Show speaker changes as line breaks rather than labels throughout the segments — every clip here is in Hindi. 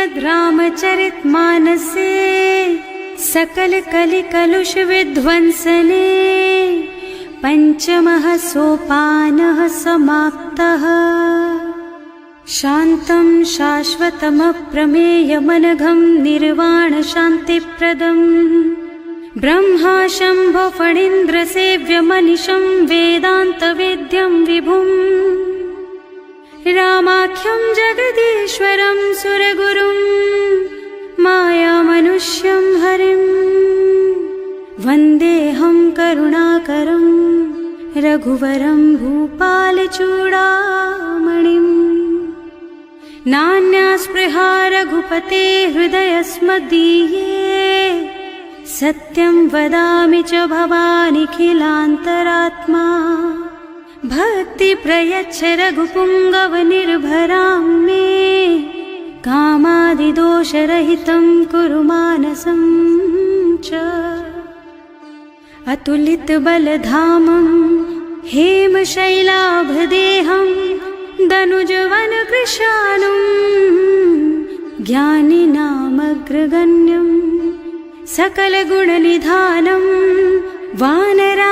श्रीमद् रामचरित मानसे सकल कलि कलुष विध्वंसने पंचमः सोपानः समाप्तः। शान्तं शाश्वतमप्रमेयमनघं निर्वाण शान्तिप्रदम् ब्रह्मा शम्भो फणीन्द्रसेव्यमनिशं वेदान्तवेद्यं विभुम् रामाख्यं जगदीश्वरं सुरगुरुं मायामनुष्यं हरिम् वन्देऽहं करुणाकरं रघुवरं भूपालचूडामणिम्। नान्यास्पृहा रघुपते हृदयस्मदीये सत्यं वदामि च भवानिखिलान्तरात्मा। भक्ति प्रयच्छ रघुपुङ्गवनिर्भरां मे कामादिदोषरहितं कुरु मानसं च। अतुलितबलधामं हेमशैलाभदेहं दनुजवनकृशानुं ज्ञानिनामग्रगण्यं सकलगुणनिधानं वानराणामधीशं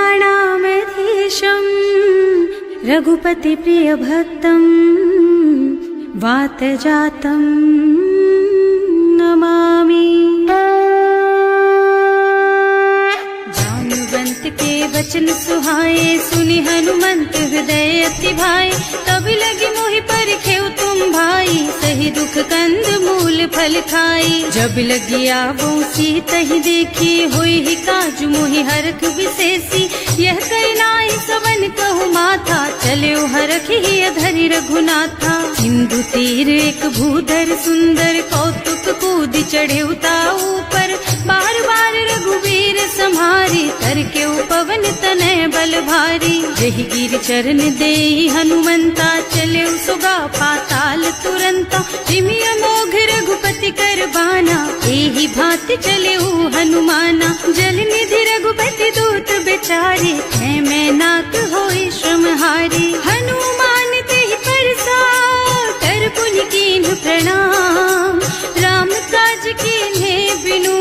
रघुपतिप्रियभक्तं वातजातं नमामि। जानुवंत के वचन सुहाए सुनि हनुमंत हृदय अति भाए। तब लगी मोहि परखेउ तुम भाई सही दुख कंद मूल फल खाई। जब लगी आवो सीतहि देखी होई ही काजु मोहि हरख विशेषी। यह कई नाई सवन कहु माथा चले हरखि ही अधरि रघुनाथा। सिंधु तीर एक भूधर सुंदर कौतुक कूदि चढ़े उताऊ पर। बार बार रघुवीर सम्हारी तर के पवन तनय बल भारी। जहि गिर चरण देहि हनुमंता चले सुगा पाताल तुरंता। जिमि अमोघ रघुपति कर बाना एहि भांति चले हनुमाना। जल निधि रघुपति दूत बेचारे है मैं नाक होई श्रमहारी। हनुमान तेहि परसा कर पुनि कीन्ह प्रणाम। राम काज कीन्हे बिनु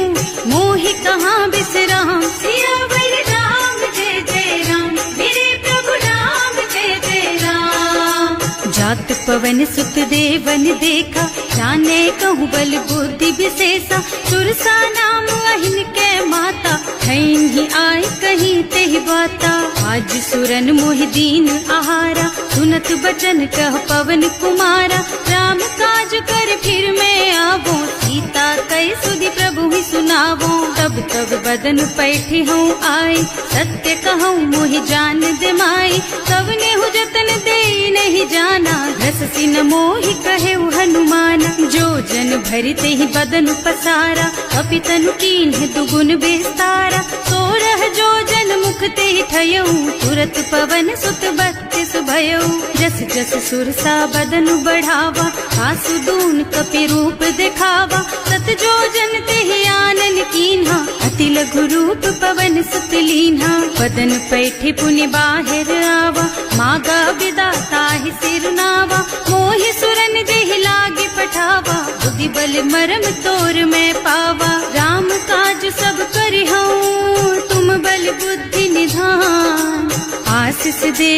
मोहि कहाँ बिसराम। सियावर राम जय जय राम मेरे प्रभु राम जय जय राम। जात पवन सुत देवन देखा जाने कहूँ बल बुद्धि विशेषा। सुरसा नाम अहिन के माता खैन ही आय कहीं तेहि बाता। आज सुरन मोहि दीन आहारा सुनत बचन कह पवन कुमारा। राम काज कर फिर मैं आवो सीता कई सुधि प्रभु ही सुनावो। तब तब बदन पैठी हूँ आए सत्य कहूँ मोहि जान दे माई। तब नेहु जतन दे नहीं जाना घस सिन मोहि कहे हनुमान। जो जन भरिते ही बदन पसारा अपि तनु कीन्ह दुगुन बेस्तारा। सोरह जो जन मुख ते ठयऊ तुरत पवन सुत बत्तीस भयऊ। जस जस सुरसा बदन बढ़ावा आसु दून कपि रूप दिखावा। सत जो जन ते आनन कीन्हा अति लघु रूप पवन सुत लीन्हा। बदन पैठी पुनि बाहिर आवा मागा विदाता ही सिरनावा। मोहि सुरन जेहि लागे पठावा बुद्धि बल मरम तोर में पावा। राम काज सब करिहूँ तुम बल बुद्धि निधान। आशीष दे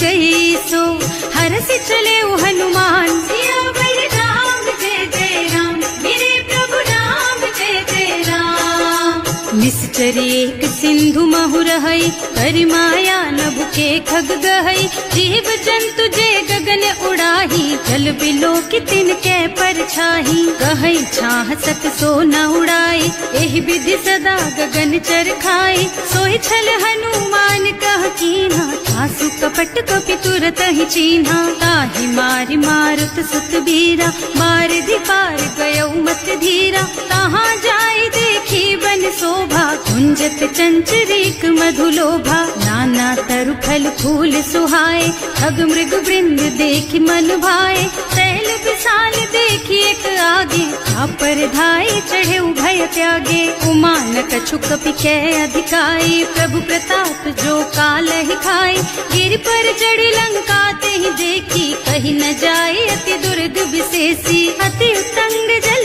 गई सो हरष चले हनुमान। सियावर राम जय जय राम मेरे प्रभु राम जय जय राम। निश्चर एक सिंधु महु रहई कर माया नभ के खग गहई। जीव जंतु जे गगन उड़ाही जल बिलो की तिनके परछाही। कहई छाह सक सो न उड़ाई एहि विधि सदा गगन चर खाई। सोहि छल हनुमान कह कीन्हा आसु कपट कपि तुरत ही चीन्हा। ताहि मारि मारुत सुत बीरा मार धी पार गयौ मत धीरा। तहाँ जाय देखी बन शोभा कुंजत चंचरीक मधुलोभा। नाना तरु फल फूल सुहाए खग मृग वृंद देखि मन भाए। शैल विशाल देखी एक आगे पर धाई चढ़े भय त्यागे। उमान कछु कपि कै अधिकाई प्रभु प्रताप जो काल ही खाई। गिर पर चढ़ी लंका ते ही देखी कहीं न जाए अति दुर्ग विशेषी। अति उत्तंग जल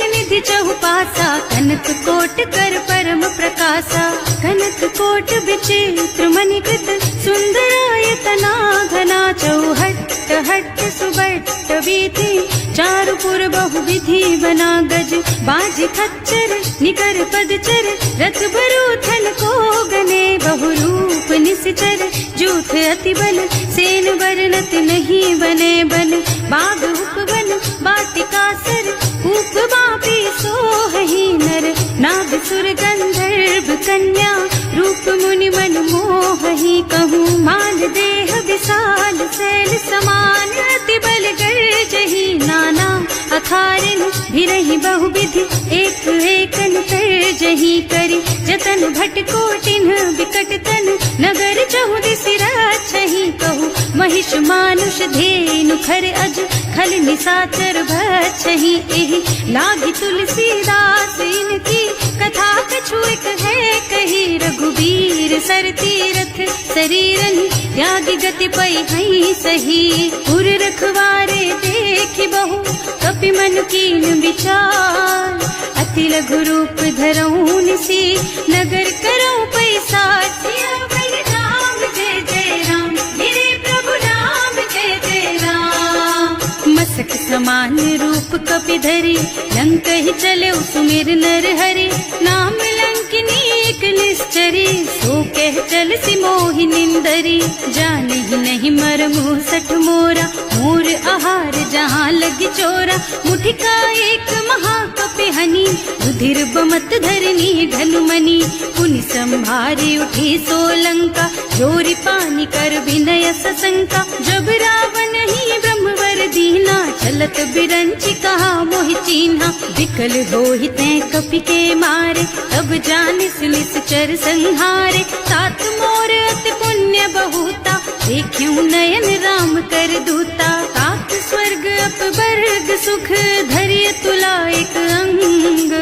कनक कोट कर परम प्रकाशा। कनक कोट विचित्र मणिकृत सुंदरायतना घना। चौहट्ट हट्ट सुबट्ट वीथि चारुपुर बहुविधि बना। गज बाज खच्चर निकर पदचर रथ बरूथन को गने। बहुरूप निश्चर जूथ अति बल सेन वर्णत नहीं बने। बन बाग उपवन बाटिका सर कूप बापी सोहहि नर। नाग सुर गंधर्व कन्या रूप मुनि मन मोहहि। कहूँ माल देह विशाल शैल समान अति बल गर्जहि। नाना अखारिन भिरहि बहुविधि एक एकन तरजहि। करि जतन भट कोटिन विकट तन नगर चहुदिस रक्षहि। कहूँ महिष मानुष धेनु खर अज खल निशाचर भक्षहि। एहि लागी तुलसीदास इनकी कथा कछु एक है कही। रघुबीर सर तीरथ शरीरन त्यागी गति पै हई सही। पुर रखवारे देखि बहु कपि मन कीन विचार। अति लघु रूप धरऊँ निसी नगर करऊँ पैसार। सियावर राम जय जय राम मेरे प्रभु राम जय जय राम। मसक समान रूप कपि धरि लंक ही चले सुमिर नर हरि। नाम लंकिनी एक निश्चरी सो कह चल सी मोहि निंदरी। जाने ही नहीं मर मुँह सठ मोरा मोर आहार जहाँ लगी चोरा। मुठिका एक महाकपि हनी रुधिर बमत धरनी ढलुमनी। पुनि संभारी उठी सोलंका जोरी पानी कर विनय सशंका। जब रावण ही ब्रह्मवर दीना चलत बिरंची कहा मोहि चीन्हा। विकल होहि तै कपि के मारे तब जानिस निश्चर संहारे। तात मोर अति पुण्य बहुता देखियो नयन राम कर दूता। तात स्वर्ग अपवर्ग सुख धरिय तुला एक अंग।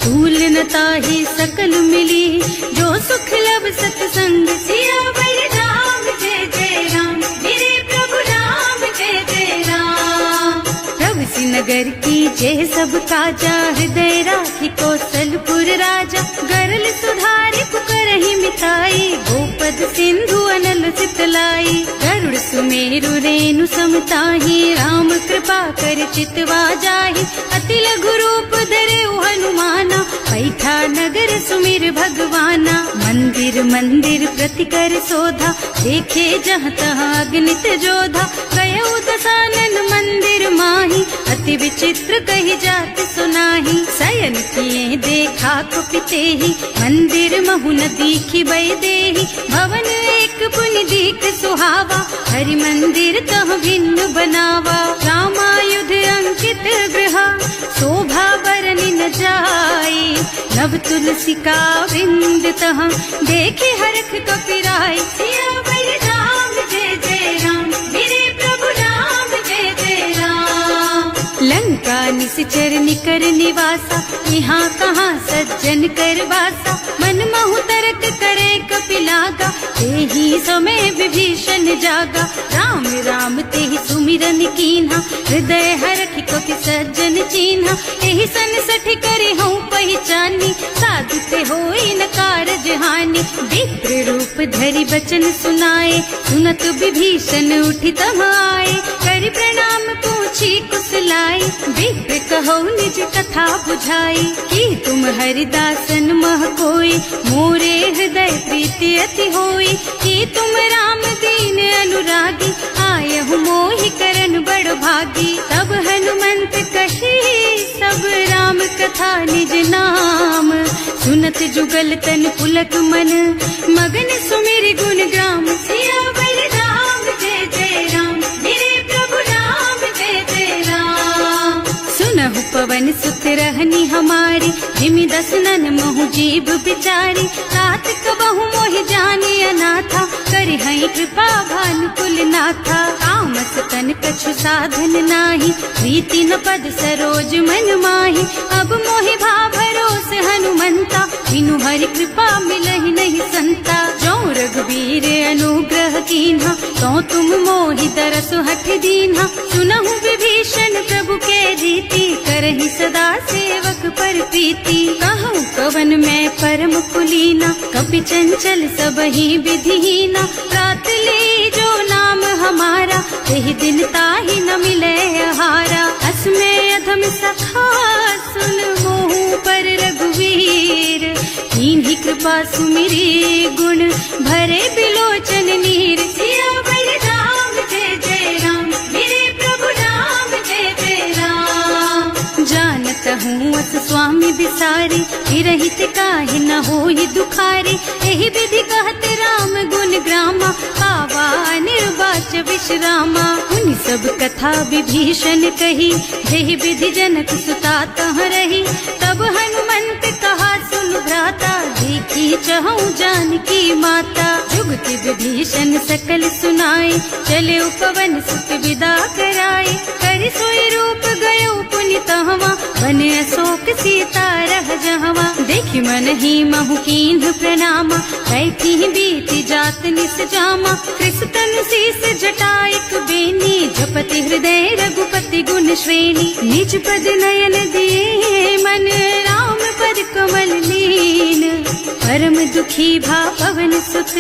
तूल न ताहि सकल मिली जो सुख लब सतसंग। सियावर राम जय जय राम मेरे प्रभु राम जय जय राम। प्रभु सी नगर की जय सब काजा हृदय राखी कौशलपुर राजा। गरल सुधारि पुकारहि मिताई गोपद सिंधु अनल चितलाई। गरुड़ सुमेरु रेणु समताहि राम कृपा कर चितवा जाहि। अति लघु रूप धरे हनुमाना पैठा नगर सुमिर भगवाना। मंदिर मंदिर प्रति कर शोधा देखे जहाँ तहाँ अगणित जोधा। गयो दशानन मंदिर माही अति विचित्र कही जात सुनाही। शयन किए देखा कुपिते ही मंदिर महु न दीखी बय देहि। भवन एक पुनि दीख सुहावा हरि मंदिर तह भिन्न बनावा। रामायुध अंकित गृह शोभा बरनि न जाई। नव तुलसी का वृंद तह देखे हरख कपिराई। सियावर राम जय जय राम मेरे प्रभु राम जय जय राम। लंका निश्चर निकर निवासा यहाँ कहाँ सज्जन कर वासा। मन महु तरक करे कपिलागा तेहि समय विभीषण जागा। राम राम तेहि सुमिरन कीन्हा हृदय हरखि कपि सज्जन चीन्हा। एहि सन सठ करे हूँ पहचानी साधु ते होई न कारज हानि। विप्र रूप धरि बचन सुनाए सुनत विभीषण उठि तम आए। करि प्रणाम पूछी कुशलाई विप्र कहो निज कथा बुझाई। कि तुम हरिदासन मह कोई मोरे हृदय प्रीति अति होई। कि तुम राम दीन अनुरागी आयहु मोहि करन बड़ भागी। तब हनुमंत कही सब राम कथा निज नाम। सुनत जुगल तन पुलक मन मगन सुमिर गुण ग्राम। सियावर राम जय जय राम मेरे प्रभु राम जय जय राम। सुनहु पवन सुत रहनी हमारी जिमि दसनन महु जीव बिचारी। तात कबहु मोहि जानी अनाथा करि हई कृपा भानुकुल नाथा। तामस तन कछु साधन नाही प्रीति न पद सरोज मन माही। अब मोहि भा भरोस हनुमंता बिनु हरि कृपा मिलहि नहीं संता। जो रघुबीर अनुग्रह कीन्हा तो तुम मोहि दरसु हठ दीन्हा। सुनहु विभीषण प्रभु के रीति करहि सदा सेवक पर प्रीति। भवन में परम कुलीना, कपि चंचल सब ही विधिहीना। रात ले जो नाम हमारा, यही दिन ताहि न मिले हारा। असमय अधम सखा सुन मोहु पर रघुवीर, कीन्ही कृपा सुमिरी गुण भरे बिलोचन नीर। सियावर राम जय जय राम, मेरे प्रभु राम जय जय राम। जानत हूँ अस स्वामी बिसारी, हिरहित काहे न होई दुखारी। एहि विधि कहत राम गुण ग्रामा, पावा निर्वाच विश्रामा। उन सब कथा विभीषण कही, जेहि विधि जनक सुता तह रही। तब हनुमंत कहा सुन भ्राता, देखी चहु जानकी माता। जुगति विभीषण सकल सुनाई, चले उपवन सुत विदा कराई। कर सोई रूप गयो पुनि तहवा, बने अशोक सीता रह जहवा। देखि मन ही महु कीन्ह प्रणामा, कैथी बीति जात निस जामा। कृष्ण शीस जटाइक बेनी, जपति हृदय रघुपति गुण श्रेणी। निज पद नयन दिए मन, राम पद कमल लीन। परम दुखी भा पवन सुत,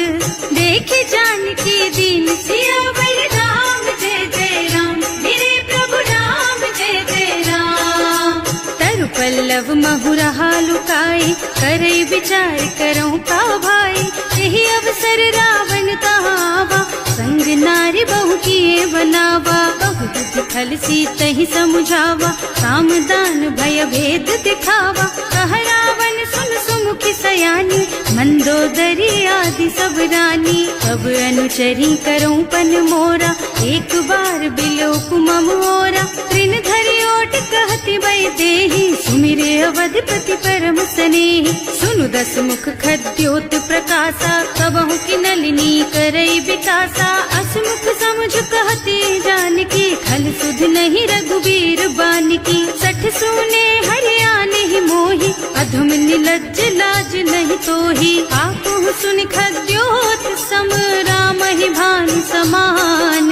देखे जानकी दीन। सियावर राम जय जय राम, मेरे प्रभु राम जय जय राम। तरु पल्लव महु रहा लुकाई, करई विचार करऊं का भाई। यही अवसर रावण तहावा, संग नारी बहु किए बनावा। बहु बुद्धि खल सीतहि समुझावा, काम दान भय भेद दिखावा। कह रावण सुन सुमुखी सयानी, मंदोदरी आदि सब रानी। अब अनुचरी करऊं पन मोरा, एक बार बिलोक मम ओरा। तृण धरि ओट कहति भय देहि, सुमिरे अवधपति परम स्नेहि। सुनु दस मुख खद्योत प्रकाशा, कबहु की नलिनी करई विकासा। असमुख समुझ कहती जानकी, खल सुध नहीं रघुबीर बानकी। सठ सूने हरियाणे ही मोही, अधम निलज्ज लाज नहीं तोही। आकुह सुनि खद्योत सम, राम ही भानु समान।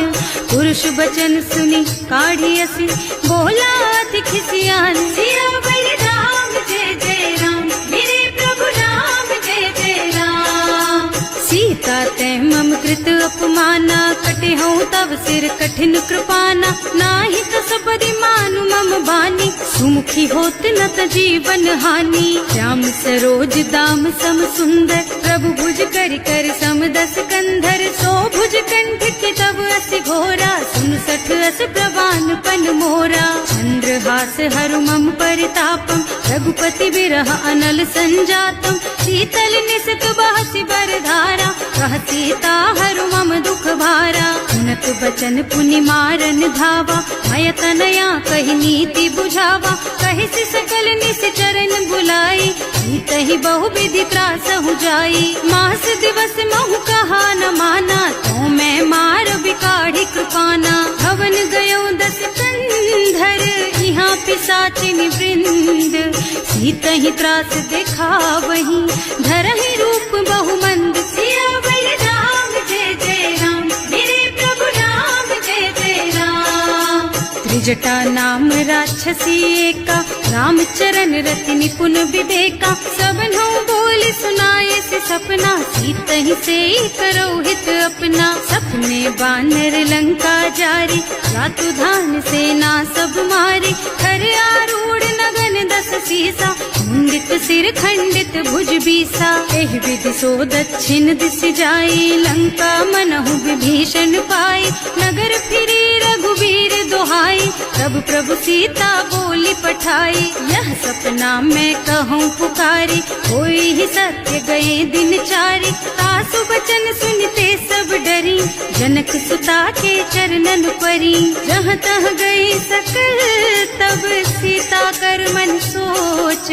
पुरुष बचन सुनि काढ़ी असी, बोला अति खिसियान। सियावर राम जय जय राम, मेरे प्रभु राम जय जय राम। सीता ते मम कृत अपमाना, कटे हूँ तब सिर कठिन कृपाना। नाही तो सबरि मानु मम बानी, सुमुखी होत न त जीवन हानि। श्याम सरोज दाम सम सुंदर, प्रभु भुज कर कर सम दस कंधर। सो भुज कंठ के तब अस घोरा, सुन सठ अस प्रवान पन मोरा। चंद्रहास हरु मम परितापम, रघुपति बिरह अनल संजातम। शीतल निसत बहसि बरधारा, कह सीता हरु मम दुख भारा। उनत बचन पुनि मारन धावा, मय तनया कहि नीति बुझावा। कहि से सकल निस चरण बुलाई, सीतहि बहु विधि त्रासहु जाई। मास दिवस महु कहा न माना, तो मैं मार बिकाढ़ी कृपाना। भवन गयो दस कंधर, यहाँ पिशाचिनी वृंद। सीतहि त्रास दिखावहि, धरहि रूप बहुमंद। सियावर राम जय जय राम, मेरे प्रभु राम जय जय राम। त्रिजटा नाम राक्षसी एका, राम चरण रति निपुण विवेका। सबनों बोल सुनाए से सपना, सीतहि से करो हित अपना। सपने बानर लंका जारी, रातु धान सेना सब मारी। खर आरूढ़ नगन दस सीसा, मुंडित सिर खंडित भुज बीसा। एहि विधि सो दक्षिण दिश जाई, लंका मनहु विभीषण पाई। नगर फिरी रघुबीर दुहाई, तब प्रभु सीता बोली पठाई। यह सपना मैं कहूँ पुकारी, कोई ही सत्य गए दिन चारी। तासु बचन सुनते सब डरी, जनक सुता के चरणन परी। जहाँ तह गई सकल तब सीता कर मन सोच।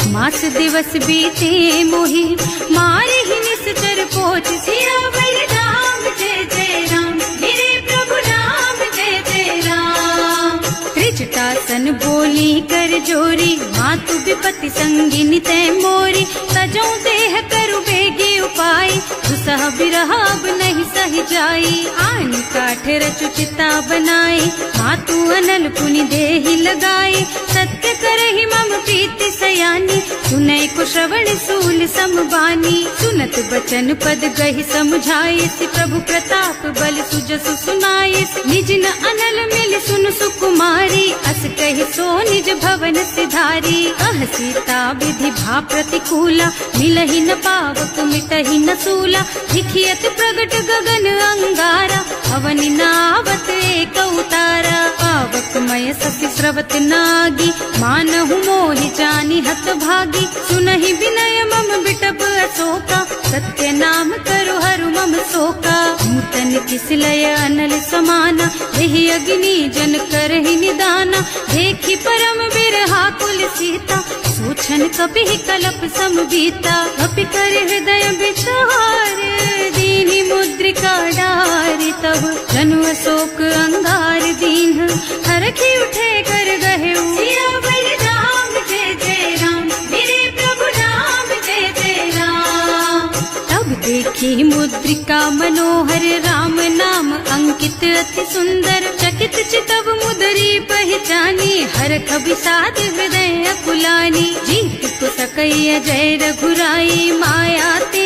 मास दिवस बीते मोहि, मारे ही निश्चर पोच। सियावर राम जय जय राम, मेरे प्रभु राम जय जय राम। विजटासन बोली कर जोरी, मातु विपत्ति संगिनी तै मोरी। सजो देह करु बेगी उपाय, दुसह बिरह अब नहीं सही जाई। आन काठ रचु चिता बनाई, मातु अनल पुनि देहि लगाई। सत्य करहि मम प्रीति सयानी, सुनै को श्रवण सूल समबानी। सुनत बचन पद गहि समझाई, प्रभु प्रताप बल सुजसु सुनाई। निज न अनल मिल सुन सुकुमारी, अस कहि सो निज भवन सिधारी। कह सीता विधि भा प्रतिकूला, मिलहि न पावक मिटहि न सूला। दिखियत प्रगट गगन अंगारा, अवनि नावत एक उतारा। पावक मय ससि स्रवत नागी, मानहु मोहि जानि हत भागी। सुनहि विनय मम बिटप अशोका, सत्य नाम करु हरु मम शोका। नूतन किसलय अनल समाना, देहि अग्नि जन करहि निदाना। देखि परम बिरहा कुल सीता, सोचन कपि कलप समबीता। कपि कर हृदय विचार, दीनि मुद्रिका डारि। तब जनु अशोक अंगार दीन, हरखि उठे कर गहेउ। सियावर राम जय जय राम, मेरे प्रभु राम जय जय राम। तब देखी मुद्रिका मनोहर, राम नाम अंकित अति सुंदर। चकित चितव मुदरी पहचानी, हरख विषाद हृदय अकुलानी। जीत को सकैय जय रघुराई, माया ते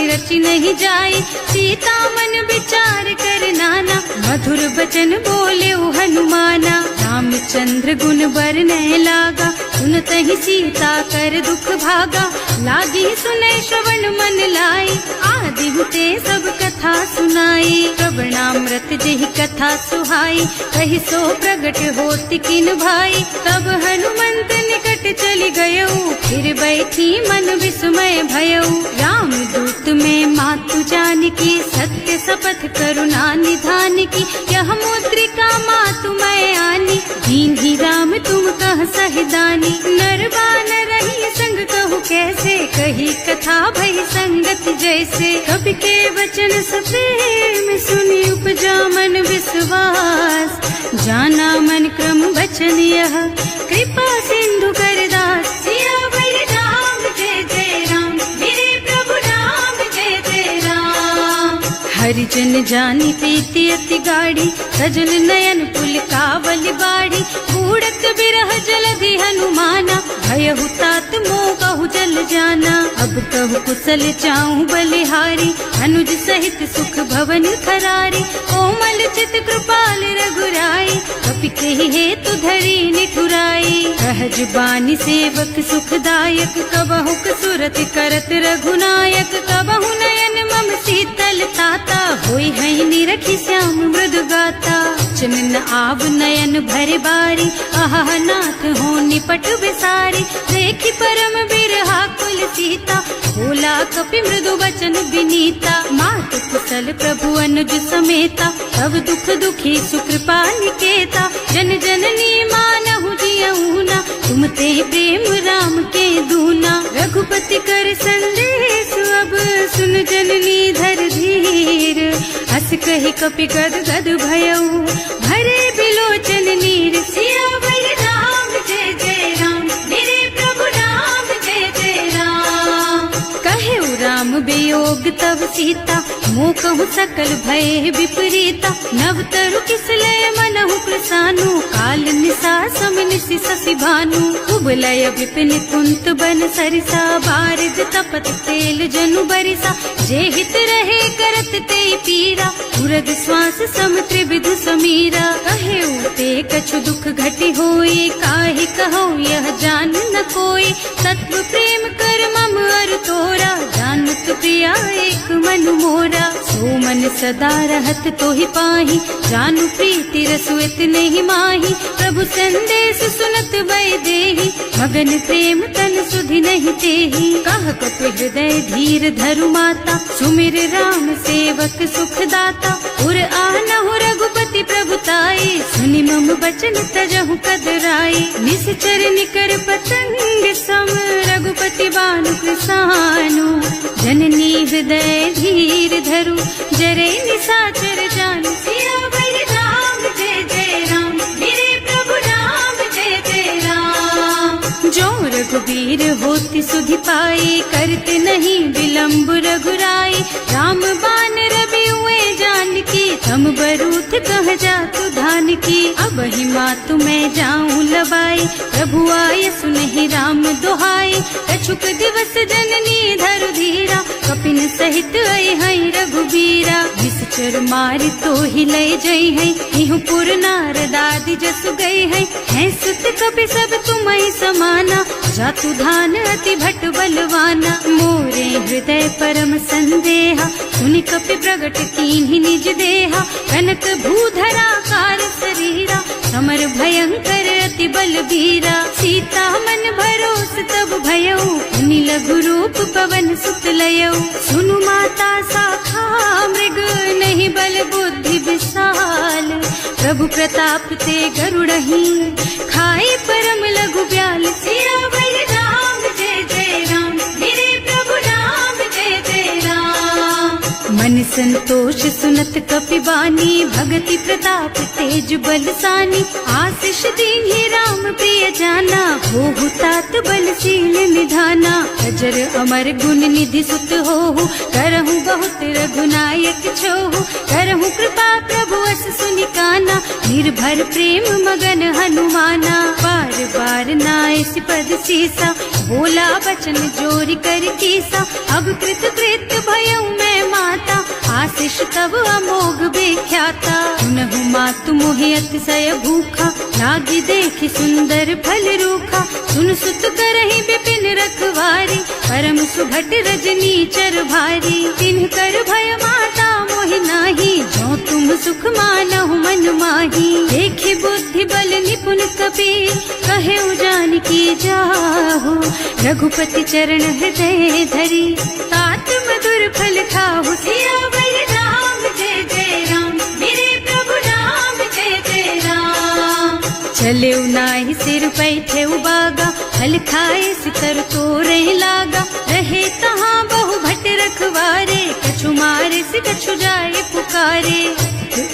रचि नहीं जाई। सीता मन विचार कर नाना, मधुर बचन बोले हनुमाना। रामचंद्र गुण बरनय लागा, सुनतहि सीता कर दुख भागा। लागी सुनै श्रवण मन लाई, आदि हुते सब कथा सुनाई। श्रवणामृत जेहि कथा सुहाई, कहि सो प्रगट होति किन भाई। तब हनुमंत निकट चली गयऊ, फिर बैठी मन विस्मय भयऊ। राम दूत में मातु जानकी, सत्य शपथ करुणा निधान की। यह मुद्रिका मातु मैं आनी, दीन ही राम तुम कह सहिदानी। नरवान रही संग कहु कैसे, कही कथा भई संगत जैसे। कवि के वचन सप्रेम सुनि उपजा मन विश्वास। जाना मन क्रम वचन यह, कृपा सिंधु कर दास। सियावर राम जय जय राम, मेरे प्रभु राम जय जय राम। हरिजन जानी प्रीति अति गाढ़ी, सजल नयन पुलकावल बाढ़ी। बूढ़त बिरह जलधि हनुमाना, भयहु तात मोह कहु जल जाना। अब कहु कुशल चाहूं बलिहारी, अनुज सहित सुख भवन खरारी। कोमल चित कृपाल रघुराई, कपि केहि हेतु धरी निठुराई। सहज बानी सेवक सुखदायक, कबहु सुरत करत रघुनायक। कबहु नयन मम शीतल ताता, होई है निरखि श्याम मृदु गाता। चनन आव नयन भरे बारी, आहा नाथ हो निपट बिसारी। देखि परम बिरहा कुल सीता, बोला कपि मृदु वचन विनीता। मात कुशल प्रभु अनुज समेता, तब दुख दुखी सुकृपा निकेता। जन जननी मानहु जियऊना, तुम ते प्रेम राम के दूना। रघुपति कर संदेश अब, सुन जननी धर धीर। हस कहि कपि गद गद भयऊ, भरे बिलोचन नीर। सियावर राम जय जय राम, मेरे प्रभु राम जय जय राम। कहेउ राम वियोग तब सीता, मोह कहु सकल भय विपरीता। नव तरु किसलय मनहु प्रसानु, काल निशा सम निशि शशि भानु। उबलय विपिन कुंत बन सरिसा, बारिद तपत तेल जनु बरिसा। जे हित रहे करत ते पीरा, उरग श्वास सम त्रिविध समीरा। कहेउ ते कछु दुख घटि होई, काहि कहो यह जान न कोई। तत्व प्रेम कर मम अर तोरा, जानत प्रिया एक मन मोरा। सो मन सदा रहत तोहि पाहि, जानु प्रीति रसु इतने ही माही। प्रभु संदेश सुनत भय देहि, मगन प्रेम तन सुधि नहीं तेहि। कह कपि हृदय धीर धरु माता, सुमिर राम सेवक सुख दाता। उर आनहु रघुपति प्रभुताई, सुनि मम बचन तजहु कदराई। निश्चर निकर पतंग सम, रघुपति बानु कृसानु। जननी हृदय धीर धरु, जरे निशाचर जानु। सियावर राम जय जय राम, मेरे प्रभु राम रघुवीर होति सुधि पाए, करते नहीं विलम्ब रघुराई। राम बान रवि हुए जानकी, तम बरूथ कह जातु धान की। अब ही मातु मैं जाऊं लबाई, प्रभु आय सुनहि राम दुहाई। कछुक दिवस जननी धरु धीरा, कपिन सहित आई है रघुबीरा। निश्चर मारि तो ही लय जई है, इहु पुर नारद आदि जसु गए है सुत कपि सब तुम्हि समाना। जातु धान अति भट बलवाना, मोरे हृदय परम संदेहा। सुनि कपि प्रगट कीन्हि निज देहा, कनक भूधरा कार शरीरा। समर भयंकर अति बलबीरा, सीता मन भरोस तब भयउ। मुनि लघु रूप पवन सुत लयउ, सुनु माता साखा मृग। नहीं बल बुद्धि विशाल, प्रभु प्रताप ते गरुड़हि। खाई परम लघु ब्याल, सियावर राम जय जय राम। मेरे प्रभु राम जय जय राम। मन संतोष सुनत कपि बानी, भगति प्रताप तेज बलसानी। आशीष दीन्हि राम प्रिय जाना, होहु तात बलशील निधाना। अजर अमर गुण निधि सुत होहु, करहु बहुत रघुनायक छोहु। करहु कृपा प्रभु अस सुनि काना, निर्भर प्रेम मगन हनुमाना। बार बार नाइस पद सीसा, बोला बचन जोरि कर कीसा। अब कृत कृत भयउ मैं माता, आशीष तब अमोघ बेख्याता। सुनहु मातु मोहि अतिशय भूखा, लागी देखि सुंदर फल रूखा। सुन सुत करहि विपिन रखवारी, परम सुभट रजनी चर भारी। तिन्ह कर भय माता मोहि नाही, जो तुम सुख मानहु मन माही। देखि बुद्धि बल निपुण कपि, कहे जानकी जाहु। रघुपति चरण हृदय धरी, तात मधुर फल खाहु। सियावर राम जय जय राम, मेरे प्रभु राम जय जय राम। चले नाहि सिर पैठे बागा, फल खाए सितर तोरे लागा। रहे तहाँ बहु भट रखवारे, कछु मारे से कछु जाए पुकारे।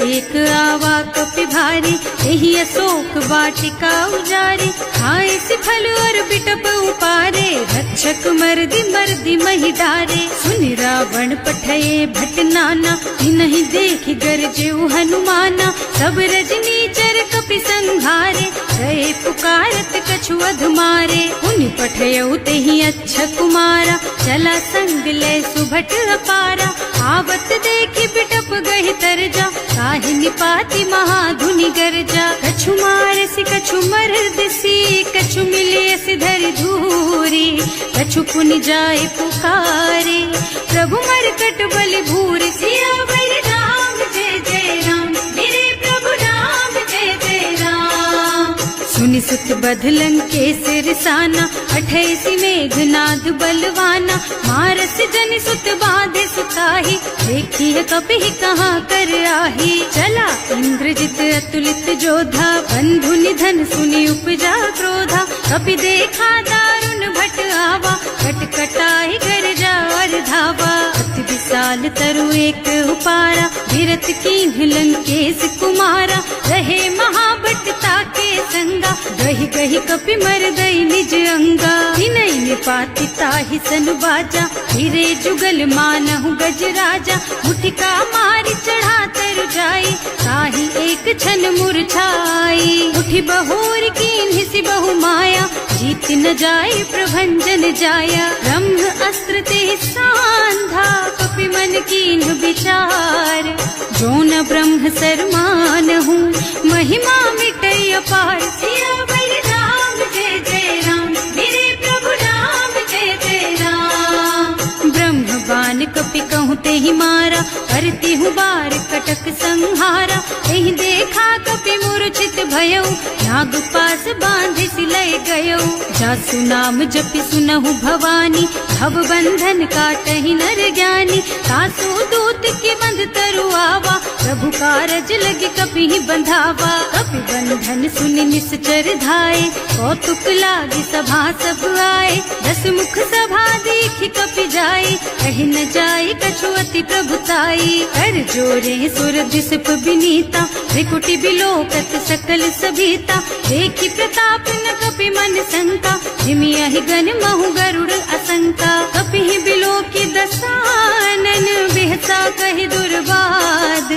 एक आवा कपि भारी, यही अशोक वाटिका उजारी। खाए से फल और बिटप उपारे, रक्षक मर्दी मर्दी महिदारे। सुनि रावण पठये भट नाना, नहीं देखि गरजेउ हनुमाना। सब रजनी चर कपि संघारे, गए पुकारत कछु अधमारे। उनि पठयउ तेहि अच्छा कुमारा, चला संग ले सुभट अपारा। आवत देखि बिटप गहि तरजा, काहि निपाति महाधुनि गरजा। कछु मारे से कछु मरदसी, कछु मिले से धरि धूरी। कछु पुनि जाए पुकारे, प्रभु मरकट बलि भूरि। सियावर राम जय जय राम, मेरे प्रभु राम जय जय राम। सुनि सुत बध लंकेश रिसाना, 28 मेघनाद बलवाना। मारस जनि सुत बाधे सुताही, देखिए कपि कहाँ कर आही। चला इंद्रजित अतुलित जोधा, बंधु निधन सुनि उपजा क्रोधा। कपि देखा दारुण भट आवा, कटकटाई गरजा और धावा। अति विशाल तरु एक उपारा, विरत कीन्ह लंकेश कुमारा। रहे महाभट ताके संगा, गहि गहि कपि मरदई निज अंगा। विनय निपाति ताहि सन बाजा, फिरे जुगल मानहु गज राजा। मुठिका मारि चढ़ा तरु जाई, ताहि एक छन मूर्छाई। उठि बहोर कीन्हि सि बहु माया, जीत न जाय प्रभंजन जाया। ब्रह्म अस्त्र ते सांधा, कपि मन कीन्ह विचार। जो न ब्रह्म सरमानहु, महिमा मिटै अपार। सियावर राम जय जय राम, मेरे प्रभु राम जय जय राम। ब्रह्म बान कपि कहूँ तेहि मारा, करती हूँ बार कटक संहारा। तेहि देखा कपि मूर्छित भयउ, नाग पास बांधि सिलय गयउ। जासु नाम जपि सुनहु भवानी, भव बंधन काटहि नर ज्ञानी। तासु दूत की बंध तरु आवा, प्रभु कारज लगे कपि बंधावा। कपि बंधन सुनि निश्चर धाये, कौतुक लागी सभा सब आए। 10 मुख सभा देखि कपि जाए, कहि न जाए कछु अति प्रभुताई। कर जोरे सुर दिसप विनीता, त्रिकुटी बिलोकत सकल सभीता। देखि प्रताप न कपि कपि मन शंका, जिमियहि गन महु गरुड़ असंका। कपिहि बिलो की दसानन, बिहसा कहि दुर्बाद।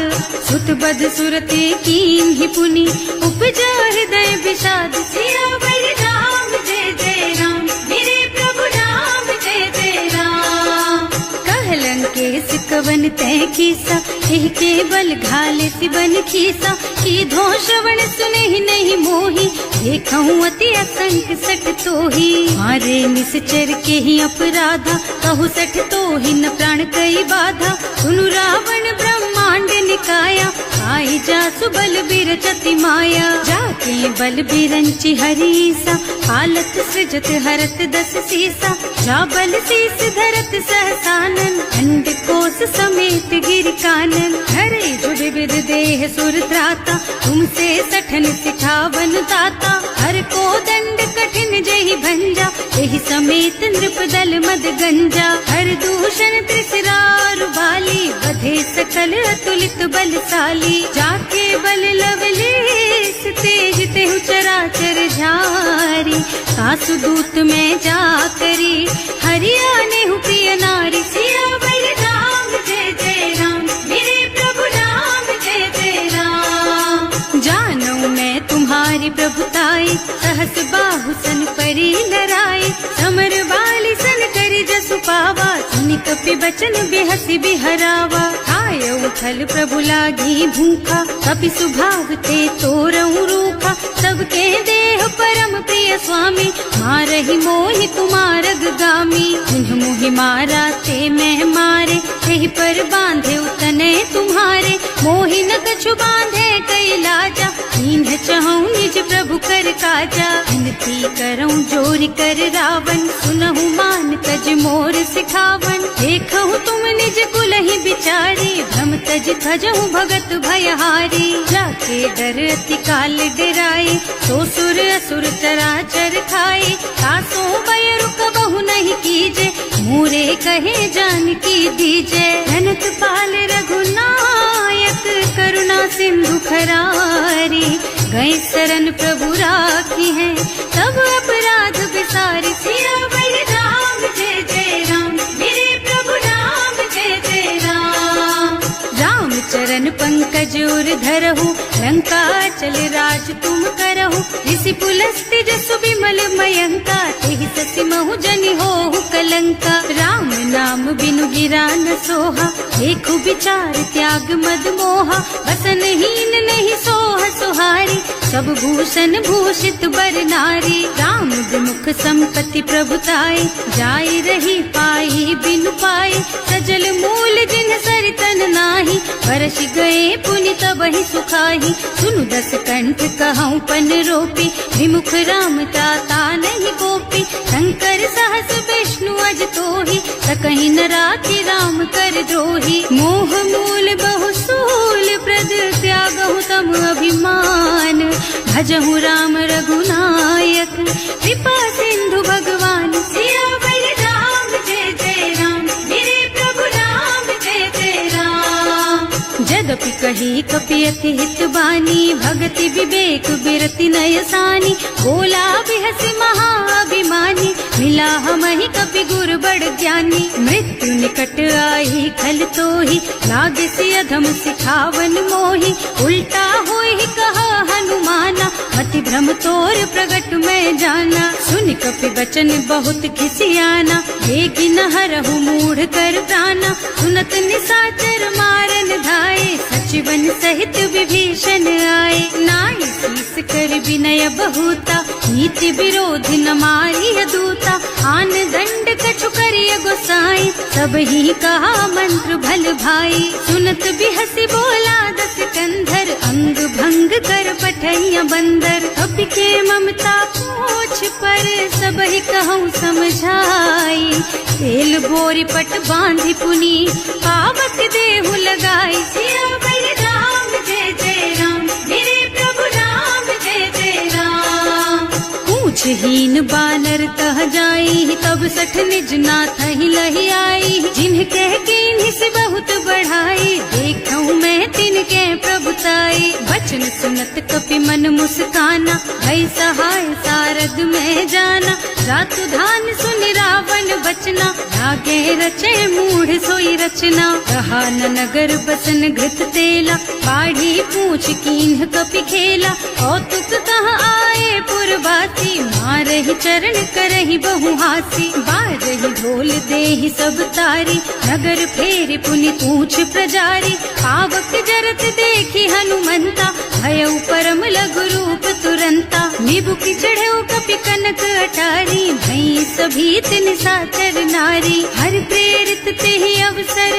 सुत बद सुरते कीन्हि पुनि, उपजा हृदय विषाद। सियावर राम जय जय राम, मेरे प्रभु राम जय जय राम। कहलन केस कवन तै कीसा, एहि के बल घाले सिबन खीसा। की धो श्रवण सुने ही नहीं मोही, देखऊं अति असंख सठ तोही। मारे निश्चर के ही अपराधा, कहु सठ तोही न प्राण कई बाधा। सुनु रावण ब्रह्मांड निकाया, आई जासु बल बिरचति माया। जाके बल बिरंचि हरीसा, हालत सृजत हरत दस सीसा। जा बल शीस धरत सहसानन, अंड कोस समेत गिर कानन। हरे जो विविध देह सुर त्राता, तुमसे सठन सिखावन दाता। हर को दंड कठिन जहि भंजा, एहि समेत नृप दल मद गंजा। हर दूषण त्रिसरारु बाली, बधे सकल अतुलित बलशाली। जाके बल लवलेस, तेज तेहु चराचर झारी। सासु दूत में जा करी, हरियाणे हु प्रिय नारी। सियावर राम जय जय राम, मेरे प्रभु राम जय जय राम। जानू मैं तुम्हारी प्रभुताई, सहस बाहु सन परी लराई। समर वाली सन करी जसु पावा, सुनि कपि बचन बेहसी बिहरावा। आयऊ थल प्रभु लागी भूखा, कपि सुभाव ते तोरऊ रूखा। सबके देह परम प्रिय स्वामी, मारहि मोहि कुमारग गामी। जिन्ह मोहि मारा ते मैं मारे, तेहि पर बांधे उतने तुम्हारे। मोहि न कछु बांधे कई लाजा, दीन्ह चहऊं निज प्रभु कर काजा। विनती करऊं जोरि कर रावण, सुनहु मान तज मोर सिखावन। देखहु तुम निज कुलहि बिचारी, भ्रम तज खजहु भगत भयहारी। जाके डर अति काल डराई, सो सुर असुर चराचर खाए। तासो भय रुक बहु नहीं कीजे, मोरे कहे जानकी दीजे। धनत पाल रघुनायक, करुणा सिंधु खरारी। गए शरण प्रभु राखी है, सब अपराध विसारी। सियावर राम जय जय राम, मेरे प्रभु राम जय जय राम। राम चरण पंकज उर धरहु, लंका चल राज तुम करहु। ऋषि पुलस्त्य जसु विमल मयंका, तेहि ससि महु जनि होहु कलंका। राम नाम बिनु गिरा न सोहा, देखु विचार त्याग मद मोहा। बसनहीन नहीं सोह सुहारी, सब भूषण भूषित बर नारी। राम विमुख संपत्ति प्रभुताई, जाई रही पाई बिनु पाई। सजल मूल जिन सरितन नाही, बरस गए पुनि तबहि सुखाही। सुनु दस कंठ कहऊं पन रोपी, विमुख राम ताता नहीं कोपी। शंकर सहस विष्णु अज तोही, सकहि न राखी राम कर द्रोही। मोह मूल बहु सूल प्रद, त्यागहु तम अभिमान। भजहु राम रघुनायक, कृपा सिंधु भगवान। सियावर राम जय जय राम, मेरे प्रभु राम जय जय राम। जदपि कही कपि अति हित बानी, भगति विवेक बिरति नय सानी। बोला बिहस महाअभिमानी, मिला हमहि कपि गुर बड़ ज्ञानी। मृत्यु निकट आई खल तोही, लागे सि अधम सिखावन मोही। उल्टा होई कहा हनुमाना, मति भ्रम तोर प्रगट में जाना। सुन कपि बचन बहुत खिसियाना, देगी न हरहु मूढ़ कर प्राणा। सुनत निशाचर मारन धाये, सचिवन सहित विभीषण आए। नाई शीस कर विनय बहुता, नीति विरोध न मारिय दूता। आन दंड कछु करिय गोसाई, सब ही कहा मंत्र भल भाई। सुनत बिहसी बोला दस कंधर, अंग भंग कर पठैया बंदर। कपि के ममता पूछ पर, सब ही कहूँ समझाई। तेल बोरी पट बांधी पुनी, पावक देहु लगाई। सियावर राम जय जय राम, मेरे प्रभु राम जय जय राम। पूछ कुछ हीन बानर तह जाई, तब सठ निज नाथ ही लही आई। जिन्ह कह के इन्हीं से बहुत बढ़ाई, देखूं मैं तिनके प्रभुताई। बचन सुनत कपि मन मुस्काना, भई सहाय सारद में जाना। जातु धान सुन रावण बचना, लागे रचे मूढ़ सोई रचना। रहा न नगर बसन घृत तेला, बाढ़ी पूछ कीन्ह कपि खेला। कौतुक कह आए पुरवासी, मारहि चरण करहि बहु हासी। बाजहि ढोल देहि सब तारी, नगर फेर पुनि पूछ प्रजारी। पावक जरत देखी हनुमंता, भयउ परम लघु रूप तुरंता। निबुकि चढ़ऊ कपि कनक अटारी, भई सभीत निशाचर नारी। हर प्रेरित तेहि अवसर,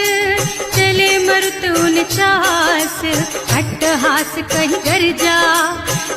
चले मरुत उनचास। अट्टहास कहि गर्जा,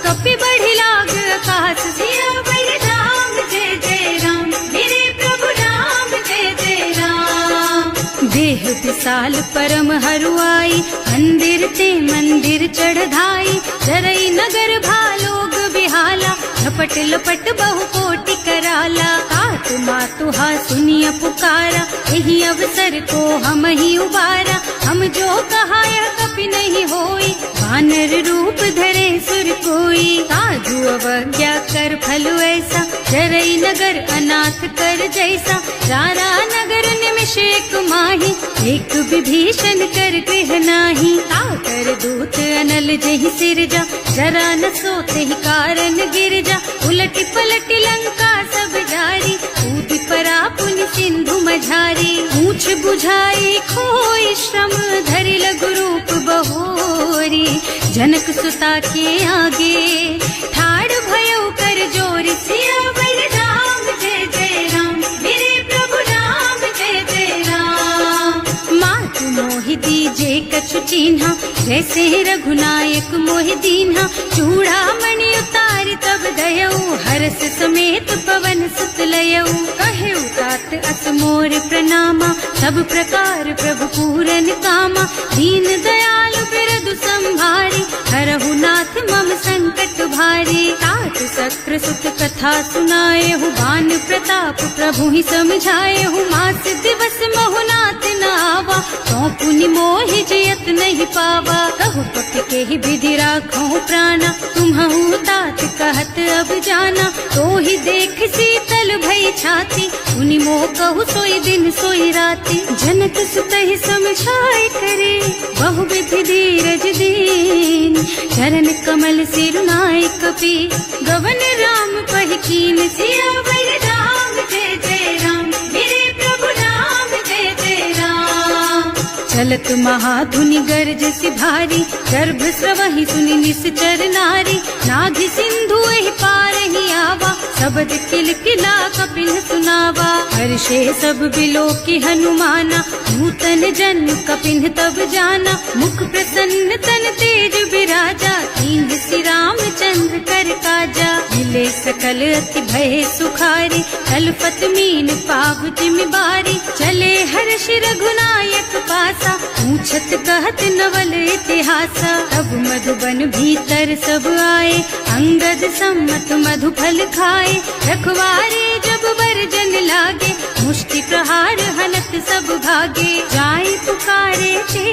कपि बढ़ि लाग आकाश। सियावर राम जय जय राम, मेरे प्रभु राम जय जय राम। देह विशाल परम हरुआई, मंदिर ते मंदिर चढ़ाई। जरई नगर भालोग बिहाला, लपट लपट बहु कोटि कराला। तात मातु हा सुनिय पुकारा, यही अवसर को हम ही उबारा। हम जो कहा यह कपि नहीं होई, वानर रूप धरे सुर कोई। साधु अवज्ञा कर फल ऐसा, जरई नगर अनाथ कर जैसा। जारा नगर निमिष एक माही, एक विभीषण कर गृह नाही। ताकर दूत अनल जहि सिरजा, जरा न सोते ही कारण गिर जा। उलटी पलटी लंका सब जारी, कूदी परा पुनि सिंधु मझारी। पूछ बुझाई खोई श्रम, धरि लघु रूप बहोरी। जनक सुता के आगे, ठाड़ भयउ कर जोरी। सियावर राम जय जय राम, मेरे प्रभु राम जय जय राम। मातु मोहि दीजे कछु चिन्हा, जैसे रघुनायक मोहि दीन्हा। चूड़ामणि उतारि तब दयऊ, हरस समेत पवन सुत लयऊ। कहे तात अस मोर प्रणामा, सब प्रकार प्रभु पूरन कामा। दीन दयाल बिरदु संभारी, हरहु नाथ मम संकट भारी। तात सक्र सुत कथा सुनाए हूँ, बान प्रताप प्रभु ही समझाए हूँ। मास दिवस महु नाथ न आवा, तो पुनि मोहि जयत नहीं पावा। कहु पति के ही विधि राखो प्राणा, तुम्हु तात कहत अब जाना। तो ही देख शीतल भई छाती, उनि मोह कहु सोई दिन सोई राती। जनक सुतहि समझाए करे, बहु विधि धीरज दीन। चरण कमल सिरुनाए कपि, गवन राम पहि कीन। सियावर राम जय जय राम, मेरे प्रभु राम जय जय राम। चलत महाधुनि गर्ज सि भारी, गर्भ स्रवहि सुनि निश्चर नारी। नाभि सिंधु एहि पार ही आवा, शब्द किलकिला कपिल सुनावा। हर्षे सब बिलोकि हनुमाना, नूतन जन्म कपिन तब जाना। मुख प्रसन्न तन तेज विराजा, कीन्ह श्री रामचंद्र कर काजा। मिले सकल अति भय सुखारी, तलपत मीन पाव जिम्मेवारी। चले हर्ष रघुनायक पासा, पूछत कहत नवल इतिहासा। तब मधुबन भीतर सब आए, अंगद सम्मत मधु फल खाए। रखवारे जब वर्जन लागे, मुष्टि प्रहार हनत सब भागे। जाय पुकारे ते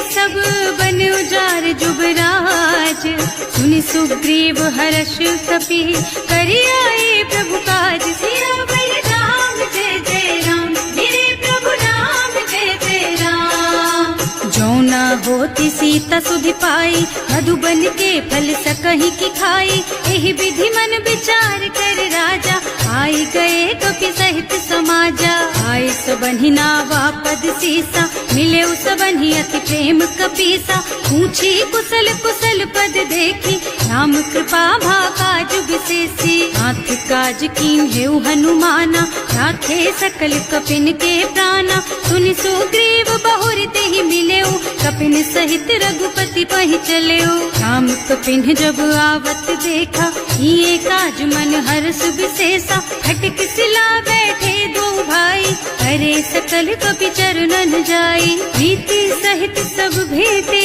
सब, बन उजार जुबराज। सुनि सुग्रीव हर्ष कपि, करि आए प्रभु काज। सियावर राम जय जय राम, मेरे प्रभु राम जय जय राम। जो न होती सीता सुधि पाई, मधुबन के फल सकहि की खाई। एहि विधि मन विचार कर राजा, आई गए कपि सहित समाजा। आए सबन्हि नावा पद सीसा, मिले सबन्हि अति प्रेम कपीसा। पूछी कुशल कुशल पद देखी, राम कृपा भा काज विशेषी। नाथ काज कीन्हेउ हनुमाना, राखे सकल कपिन के प्राणा। सुनि सुग्रीव बहुरि तेहि मिलेउ, कपिन सहित रघुपति पहि चलेउ। राम कपिन जब आवत देखा, ये काज मन हर्ष विशेषा। खटक सिला बैठे दो भाई, अरे सकल कपि चरणन जाई। प्रीति सहित सब भेटे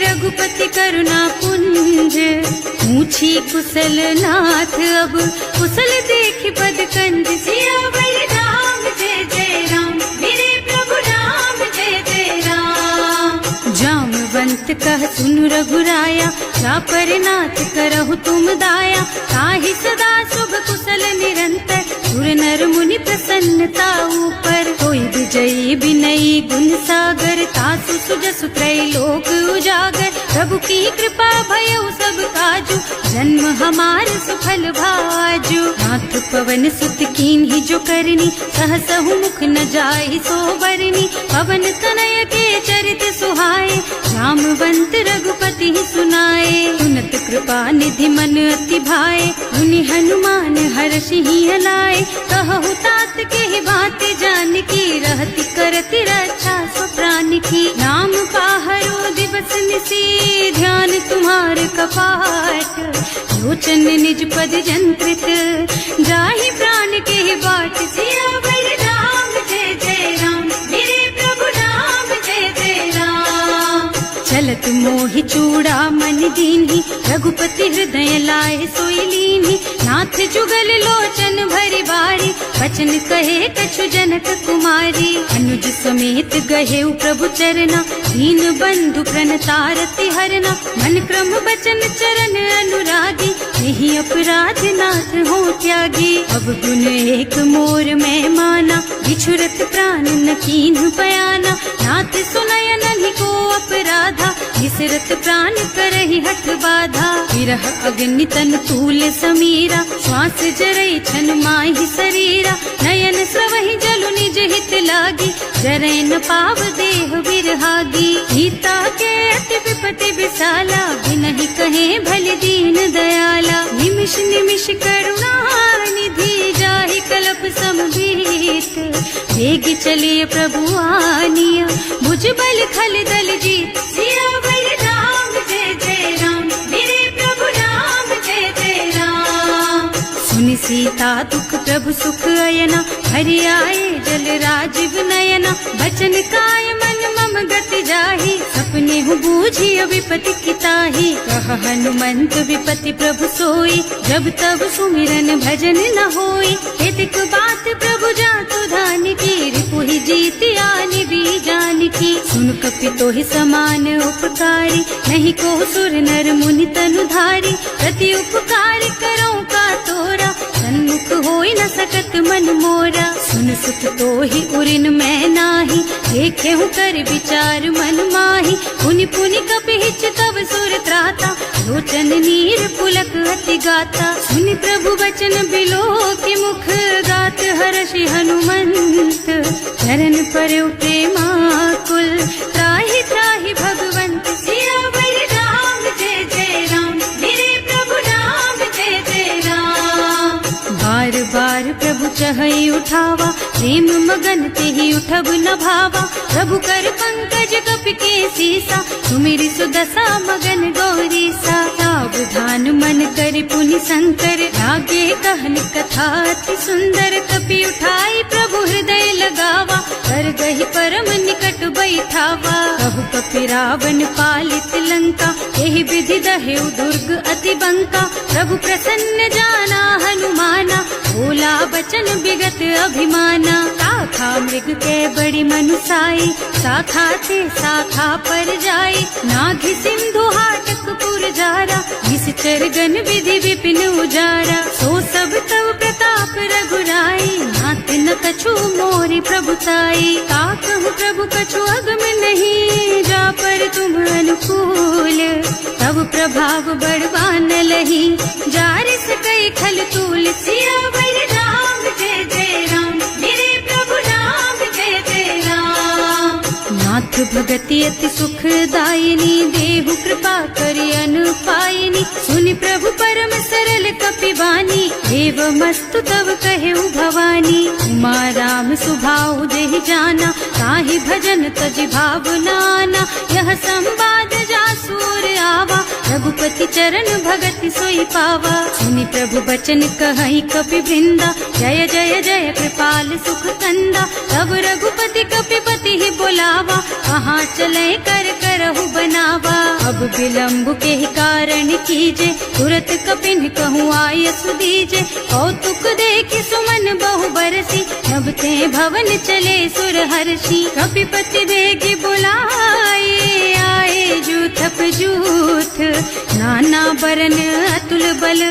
रघुपति करुणा पुंज, पूछी कुशल नाथ अब कुशल देखि पद कंज। सियावर राम जय जय राम, मेरे प्रभु राम जय जय राम। जामवंत कह सुनु रघुराया, चापर नाथ करहु तुम दाया। ताहि सदा शुभ कुशल निरंतर, सुर नर मुनि प्रसन्नता ऊपर। कोई विजयी विनयी गुण सागर, तासु सुजसु त्रैलोक उजागर। प्रभु की कृपा भयउ सब काजू, जन्म हमार सुफल भाजू। नाथ पवन सुत कीन्ही जो करनी, सहसहु मुख न जाहि सो बरनी। पवन तनय के चरित सुहाए, जामवंत रघुपति सुनाए। सुनत कृपा निधि मन अति भाए, मुनि हनुमान हर्षि हलाए। कहु तात के ही बात जानकी, रहति करति रक्षा सो प्राण की। नाम पाहरो दिवस निसी, ध्यान तुम्हार कपाट। लोचन निज पद जंत्रित, जाहि प्राण के ही बाट। सियावर राम जय जय राम, मेरे प्रभु राम जय जय राम। चलत मोहि चूड़ा मन दीन्ही, रघुपति हृदय लाए सोई लीन्ही। नाथ जुगल लोचन भरि बारी, वचन कहे कछु जनक कुमारी। अनुज समेत गहेउ प्रभु चरना, दीन बंधु प्रणतारति हरना। मन क्रम बचन चरण अनुरागी, यही अपराध नाथ हो त्यागी। अब गुण एक मोर में माना, बिछुरत प्राण न कीन्ह बयाना। नाथ सुनय नन्हि को अपराधा, विसरत प्राण करहि हठ बाधा। विरह अग्नि तन तूल समीरा, श्वास जरई छन माहि शरीरा। नयन स्रवहि जलु निज हित लागी, जरै न पाव देह बिरहागी। सीता के अति विपति विसाला, बिनहि कहे भल दीन दयाला। निमिष निमिष करुणा निधि, जाहि कल्प समभीत। वेग चलिए प्रभु आनिया, भुज बल खल दल जीत। सियावर राम जय जय राम, मेरे प्रभु राम जय जय राम। सुनि सीता दुख प्रभु सुख अयना, हरि आए जल राजीव नयना। बचन काय मन मम गति जाहि, सपने हूँ बूझी विपति किताही। कह हनुमंत विपति प्रभु सोई, जब तब सुमिरन भजन न होई। हेतिक बात प्रभु जातु धान की, रिपुहि जीति आनि भी जान की। सुन कपि तोहि समान उपकारी, नहीं को सुर नर मुनि तनु धारी। प्रति उपकार करो का तोरा, सन्मुख होई न सकत मन मोरा। सुन सुख तोहि उरिन मैं नाही, देखे हूँ कर विचार मन माही। पुनि पुनि कपि हिच तब सुर त्राता, लोचन नीर पुलक अति गाता। सुनि प्रभु वचन बिलो की मुख, गात हर्षि हनुमंत। चरण पर प्रेमाकुल, त्राहि त्राहि भगवंत। सियावर राम जय जय राम, मेरे प्रभु राम जय जय राम। बार बार प्रभु चहई उठावा, प्रेम मगन तेहि उठब न भावा। प्रभु कर पंकज कपि के सीसा, सुमिरि सुदशा मगन गौरी सा। सावधान मन कर पुनि शंकर, लागे कहन कथा अति सुंदर। कपि उठाई प्रभु हृदय लगावा, कर गहि परम निकट बैठावा। कहु कपि रावण पालित लंका, यही विधि दहेउ दुर्ग अति बंका। प्रभु प्रसन्न जाना हनुमाना, बोला बचन विगत अभिमाना। शाखा मृग के बड़ी मनुसाई, शाखा ते शाखा पर जाई। नाघि सिंधु हाटक पुर जारा, निश्चर गण विधि विपिन उजारा। सो सब तव प्रताप रघुराई, नाथ न कछु मोरि प्रभुताई। ताकहु प्रभु कछु अगम नहीं, जा पर तुम अनुकूल। तब प्रभाव बड़वान लही, जार सकई खल तूल। सियावर राम जय जय राम, मेरे प्रभु राम जय जय राम। नाथ भगति अति सुखदायिनी, देहु कृपा करि अनुपायिनी। सुनि प्रभु परम सरल कपिवानी, एवमस्तु तव कहेउ भवानी। उमा राम सुभाउ जेहि जाना, ताहि भजन तजि भावनाना। यह संवाद जासुर आवा, रघुपति चरण भगति सोई पावा। सुनि प्रभु बचन कहई कपि वृंदा, जय जय जय कृपाल सुख कंदा। तब रघुपति कपिपति ही बोलावा, कहाँ चले कर करहु बनावा। अब विलम्ब के ही कारण कीजे, तुरत कपिन कहूँ आय सुदीजे। कौतुक देखि सुमन बहु बरसी, नभ ते भवन चले सुर हर्षि। कपिपति बेगी बुलाए, आए जूथप जूथ, नाना बरन अतुल बल।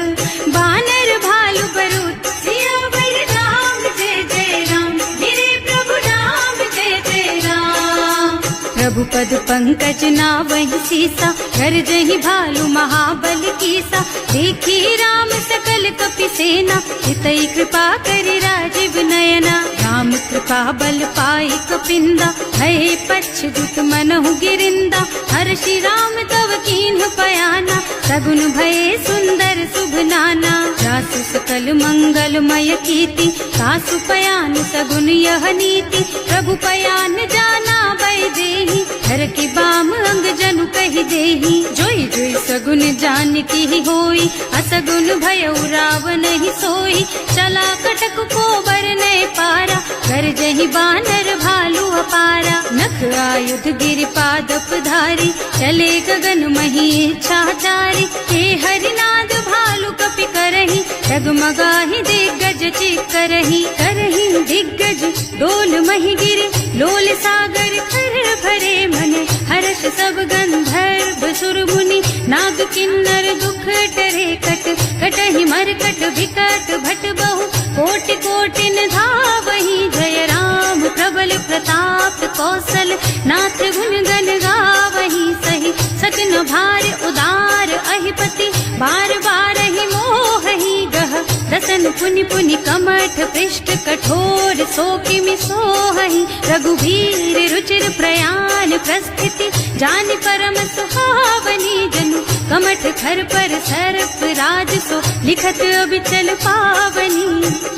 बानर भालु बरूथ, सियावर राम जय जय राम, मेरे प्रभु राम जय जय राम। प्रभु पद पंकज नावहि सीसा, गरजहि भालु महाबल कीसा। देखी राम सकल कपि सेना, हितई कृपा करि राजीव नयना। राम कृपा बल पाई कपिंदा, भये पक्षजुत मनहु गिरिंदा। हर्षि राम तव कीन्ह पयाना, सगुन भये सुंदर शुभ नाना। जासु सकल मंगलमय कीर्ति, सासु पयान सगुन यह नीति। प्रभु पयान जाना भय देहि, हर की बाम अंग जनु कहि देहि। जोई जोई सगुन जानकी ही होई, असगुन भयउ रावण ही सोई। चला कटक को बरनय पारा, गरजहि बानर भालु अपारा। नख आयुध गिरिपादप धारी, चले गगन मही इच्छाचारी। हे हरिनाद भालु कपि करहि, डगमगाहि दिग्गज चिक्करहि। करहि दिग्गज डोल मही गिरे, लोल सागर खर भरे मन। हर्ष सब गंधर्व सुर मुनि, नाग किन्नर दुख टरे कट। कटहि मरकट विकट भट बहु, कोटि कोटिन धावहि। जय राम प्रबल प्रताप कौशल, नाथ गुण गण गावहि सही। सतन भार उदार अहिपति, बार बार ही मोहि गह। दसन पुनि पुनि कमठ पृष्ठ, कठोर सो किमि सोहहि। रघुवीर रुचिर प्रयाण प्रस्थिति, जानि परम सुहावनी। जनु कमठ खर पर सर्प राज सो, लिखत अबिचल पावनी।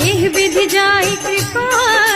एह विधि जाय कृपा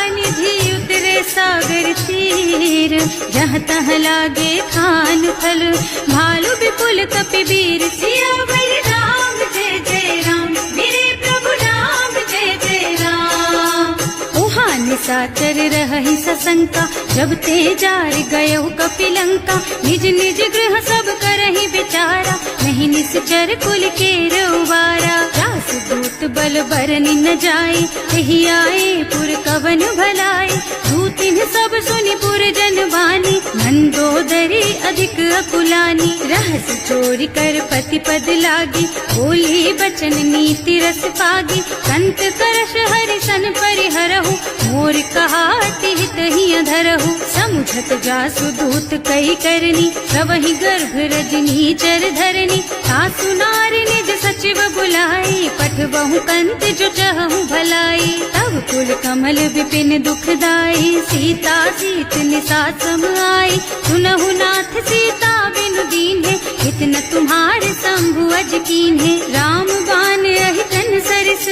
निधि, उतरे सागर तीर। जहाँ तहाँ लागे खान फल, भालु विपुल कपि वीर। सियावर राम जय जय राम, मेरे प्रभु राम जय जय राम। उहाँ निशाचर रहहि सशंका, जब ते जार गयो कपि लंका। निज निज गृह सब करहि विचारा, नहीं निश्चर कुल के रउबारा। जास दूत बल बरनि न जाए, तेहि आए पुर कवन भलाए। दूतिन सब सुनि पुर जन बानी, मंदोदरी अधिक अकुलानी। रहस चोरी कर पति पद लागी, बोली बचन नीति रस पागी। संत करश हरिसन परिहरहु, मोर कहाति हित ही अधरहु। समुझत जासु दूत कई करनी, सबहि गर्भ रजनी चर धरनी। सासु नार निज सचिव बुलाई, पठबहु कंत जो चहु भलाई। तब कुल कमल विपिन दुखदाई, सीता सीत निसा सम आई। सुनहु नाथ सीता बिनु दीन्हे, इतना तुम्हारे शंभु अज कीन्हे। राम बान अहितन सरिस,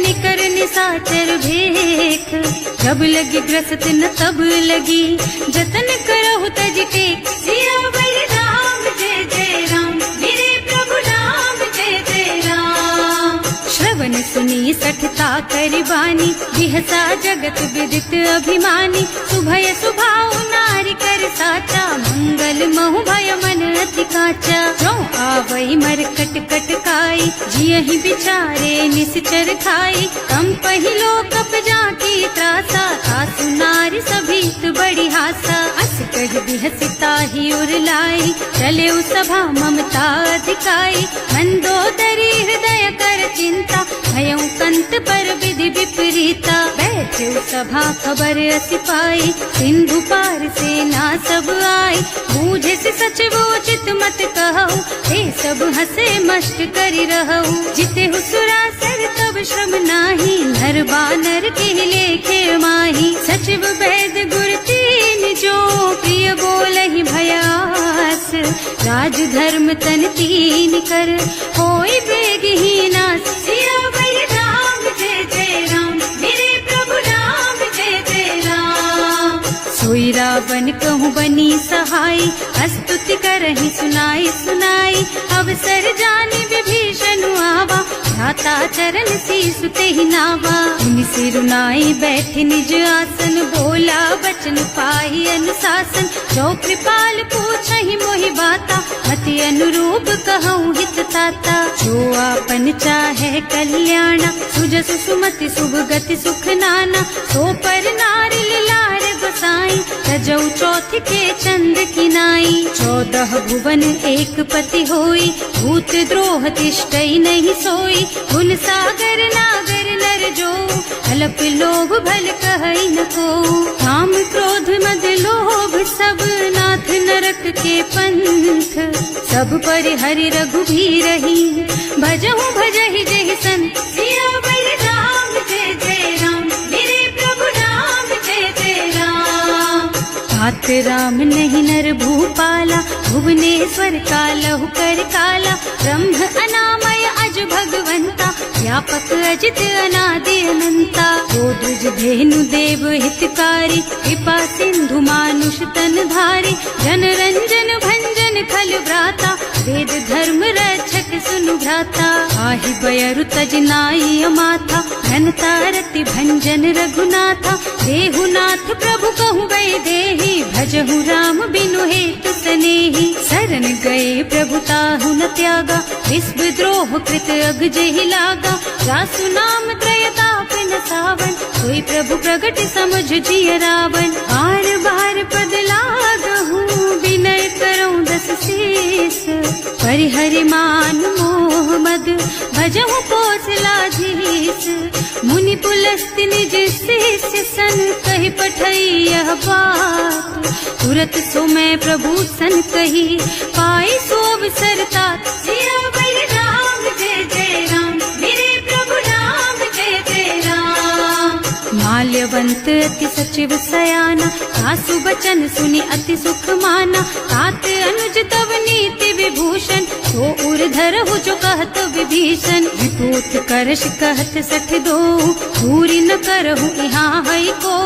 निकर निसाचर भेख। जब लगी ग्रसत न तब लगी, जतन करहु तज टेक। सियावर राम जय जय राम, मेरे प्रभु राम जय जय राम। श्रवण सुनी सठता करि बानी, बिहसा जगत विदित अभिमानी। सुभय सुभाउ नारी कर साचा, मंगल महु भय मन अति काचा। जो आवई मरकट कटकाई, जियहि बिचारे निश्चर खाई। कम पहिलो कप जाकी त्रासा, सासु नारी सभीत बड़ी हासा। अस कहि बिहसिता ही उरलाई, चले सभा ममता अधिकाई। मंदोदरी हृदय कर चिंता, भयउ कंत पर विधि विपरीता। बैठे सभा खबर अति पाई, सिंधु पार सेना सब आई। बूझे से सचिव उचित मत कहु, हे सब हसे मस्त करि रहु। जिते हुसुरासर तब श्रम नाही, नर बानर के लेखे माही। सचिव वैद गुर तीन जो, प्रिय बोलहि भयास। राज धर्म तन तीन कर, होई बेगहि नास। सियावर राम जय जय राम, मेरे प्रभु राम जय जय राम। सोई रावण कहूँ कहूँ बनी सहाय, स्तुति करहि सुनाई सुनाई। अवसर जानि विभीषण आवा, भ्राता चरण शीस तेहि नावा। मुनि सिरुनाई बैठे निज आसन, बोला बचन पाहि अनुशासन। जो कृपाल पूछहि मोहि बाता, मति अनुरूप कहूँ हित ताता। जो आपन चाहे कल्याणा, सुजसु सुमति शुभ गति सुख नाना। सो पर नारि लार गोसाई, तजौ चौथ के चंद किनाई। 14 भुवन एक पति होई, भूत द्रोह तिष्ठई नहीं सोई। गुण सागर नागर नर जो, अल्प लोभ भल कहई न को। काम क्रोध मद लोभ सब, नाथ नरक के पंथ। सब पर हरि रघुबीरहि, भजहु भजहि जेहि संत। सियावर राम जय जय राम, मेरे प्रभु राम जय जय राम। तात राम नहीं नर भूपाला, भुवनेश्वर कालहु कर काला। ब्रह्म अनामय अज भगवंता, व्यापक अजित अनादि अनंता। गोद्विज धेनु देव हितकारी, कृपा सिंधु मानुष तन धारी। जन रंजन भंजन खल व्राता, वेद धर्म रक्षक सुनु भ्राता। आहि बयरु तज नाई अमाथा, घनता रति भंजन रघुनाथा। देहुनाथ प्रभु कहूँ गए देहि, भजहु राम बिनु हेतु सनेहि। शरण गए प्रभु ताहु न त्यागा, विश्व द्रोह कृत अग जेहि लागा। जासु नाम त्रय ताप न सावन, कोई प्रभु प्रगट समझ जिय रावण। बार बार पद लागहु, विनय करऊँ दस शीस। परिहरि मान मोह मद, भजहु कौशलाधीश। मुनि पुलस्त निज शिष्य सन, कहि पठई यह बात। तुरत सो मैं प्रभु सन कही, पाई सो अवसर तात। सियावर राम जय जय राम, मेरे प्रभु राम जय जय राम। माल्यवंत अति सचिव सयाना, सासु बचन सुनि अति सुख माना। तात अनुज तव नीति विभूषण, सो उर्धर हो जो कहत विभीषण। विपूत करश कहत सठ दो, पूरी न करहु यहाँ हई को।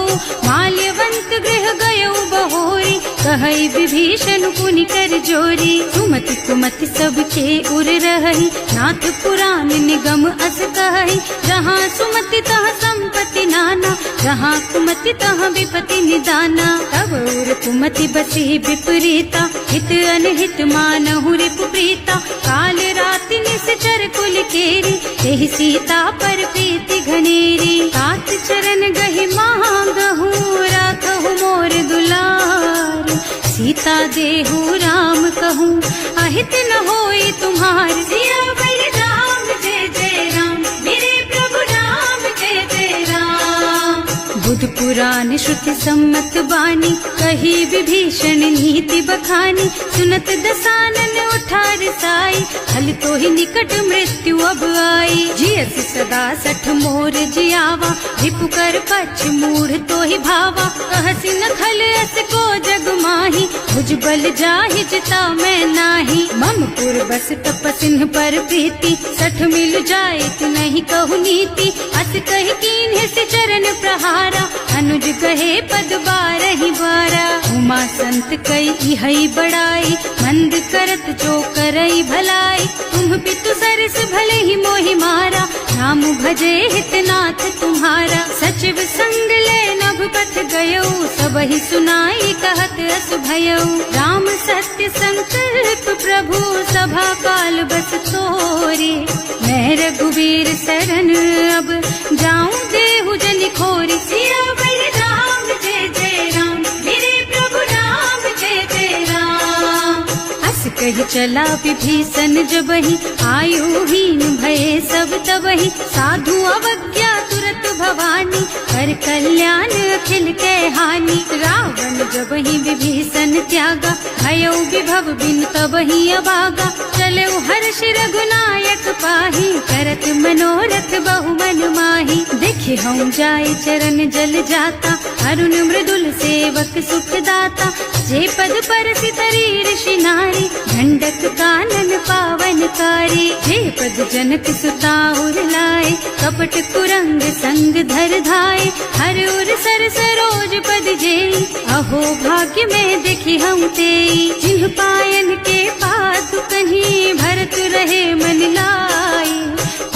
माल्यवंत गृह गयौ बहोरी, कहई विभीषण पुनि कर जोरी। सुमति कुमति सबके उर रहई, नाथ पुराण निगम अस कहई। जहाँ सुमति तहाँ संपत्ति नाना, जहाँ कुमति तहाँ विपति निदाना। तब उर कुमति बसी विपरीता, हित अनहित मानहु रिपु प्रीता। काल राति निश्चर कुल केरी, तेहि सीता पर प्रीति घनेरी। तात चरण गहि मांगहु, राखहु मोर दुलार। सीता देहु राम कहूँ, अहित न होई तुम्हार। सियावर राम जय जय राम, मेरे प्रभु राम जय जय राम। बुध पुराण श्रुति सम्मत बानी, कही विभीषण नीति बखानी। सुनत दसानन उठार साई, हल तो ही निकट मृत्यु अब आई। जियसि सदा सठ मोर जियावा, रिपु कर पक्ष मूढ़ तो ही भावा। कहसि न खल अस को जग माही, भुज बल जाहि जिता मैं नाही। मम पुर बस तपसिन्ह पर प्रीति, सठ मिल जाए तु नहीं कहु नीति। अस कहि कीन्ह से चरण प्रहारा, अनुज कहे पद बारहि बारा। उमा संत कई इहई बड़ाई, मंद करत जो करई भलाई। तुम पितु सरस भले ही मोहि मारा, नाम भजे हितनाथ तुम्हारा। सचिव संग ले नभ पथ गयो, सबहि सुनाई कहत अस भयो। राम सत्य संकल्प प्रभु, सभा काल बस तोरे। मैं रघुवीर शरण अब, जाऊं देहु जनि खोरी। सियावर राम जय जय राम, मेरे प्रभु राम जय जय राम। हस कहि चला विभीषण जबहि, आयुहीन भये सब तबहि। साधु अवज्ञा तुरत भवानी, कर कल्याण अखिल के हानि। रावण जबहि विभीषण त्यागा, भयो विभव बिनु तबहि अभागा। चलऊ हर्ष रघुनायक पाहि, करत मनोरथ बहु मन माहि। देखे हम जाय चरण जल जाता, अरुण मृदुल सेवक सुख दाता। जे पद परसि तरी ऋषि नारी, ढंडक कानन पावन कारी। जे पद जनक सुता उर लाए, कप कपट कुरंग संग धर धाय, हर उर सर सरोज पद जेई, अहो भाग्य में देखी हम तेई। जिन्ह पायन के पातु कहीं भरत रहे मन लाई,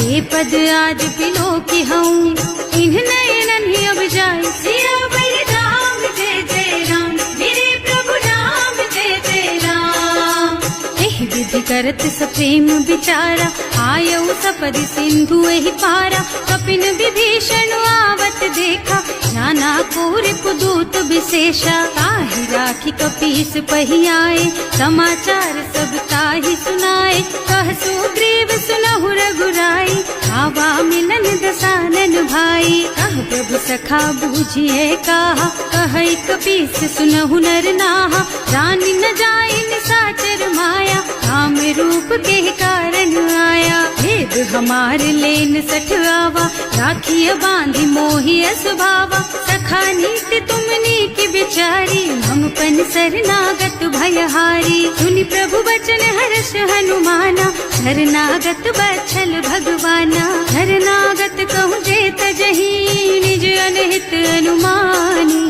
ये पद आज पिलो की हूँ इन्ह नयनन ही अब जाए। सिया बलि राम जय जय राम, मेरे प्रभु राम जय जय राम। एह विधि करत सप्रेम विचारा, आयऊ सपदि सिंधु एहि पारा। कपिन विभीषण आवत देखा, नाना कोर पुदूत विशेषा। ताहि राखी कपीस पही आए, समाचार सब ताहि सुनाए। कह सुग्रीव सुनहु रघुराई, आवा मिलन दसानन भाई। कह प्रभु सखा बूझिए कहा, कहई कपीस सुनहु नर नाहा। रानी न जाए निसाचर माया, काम रूप के कारण आया। भेद हमार लेन सठ आवा, राखिय बांधी मोहि स्वभावा। सखा नीति तुमनी की बिचारी, हम पन शरणागत भयहारी। सुनि प्रभु वचन हर्ष हनुमाना, शरणागत बछल भगवाना। शरणागत कहूँ जेत जही, निज अनहित अनुमानी।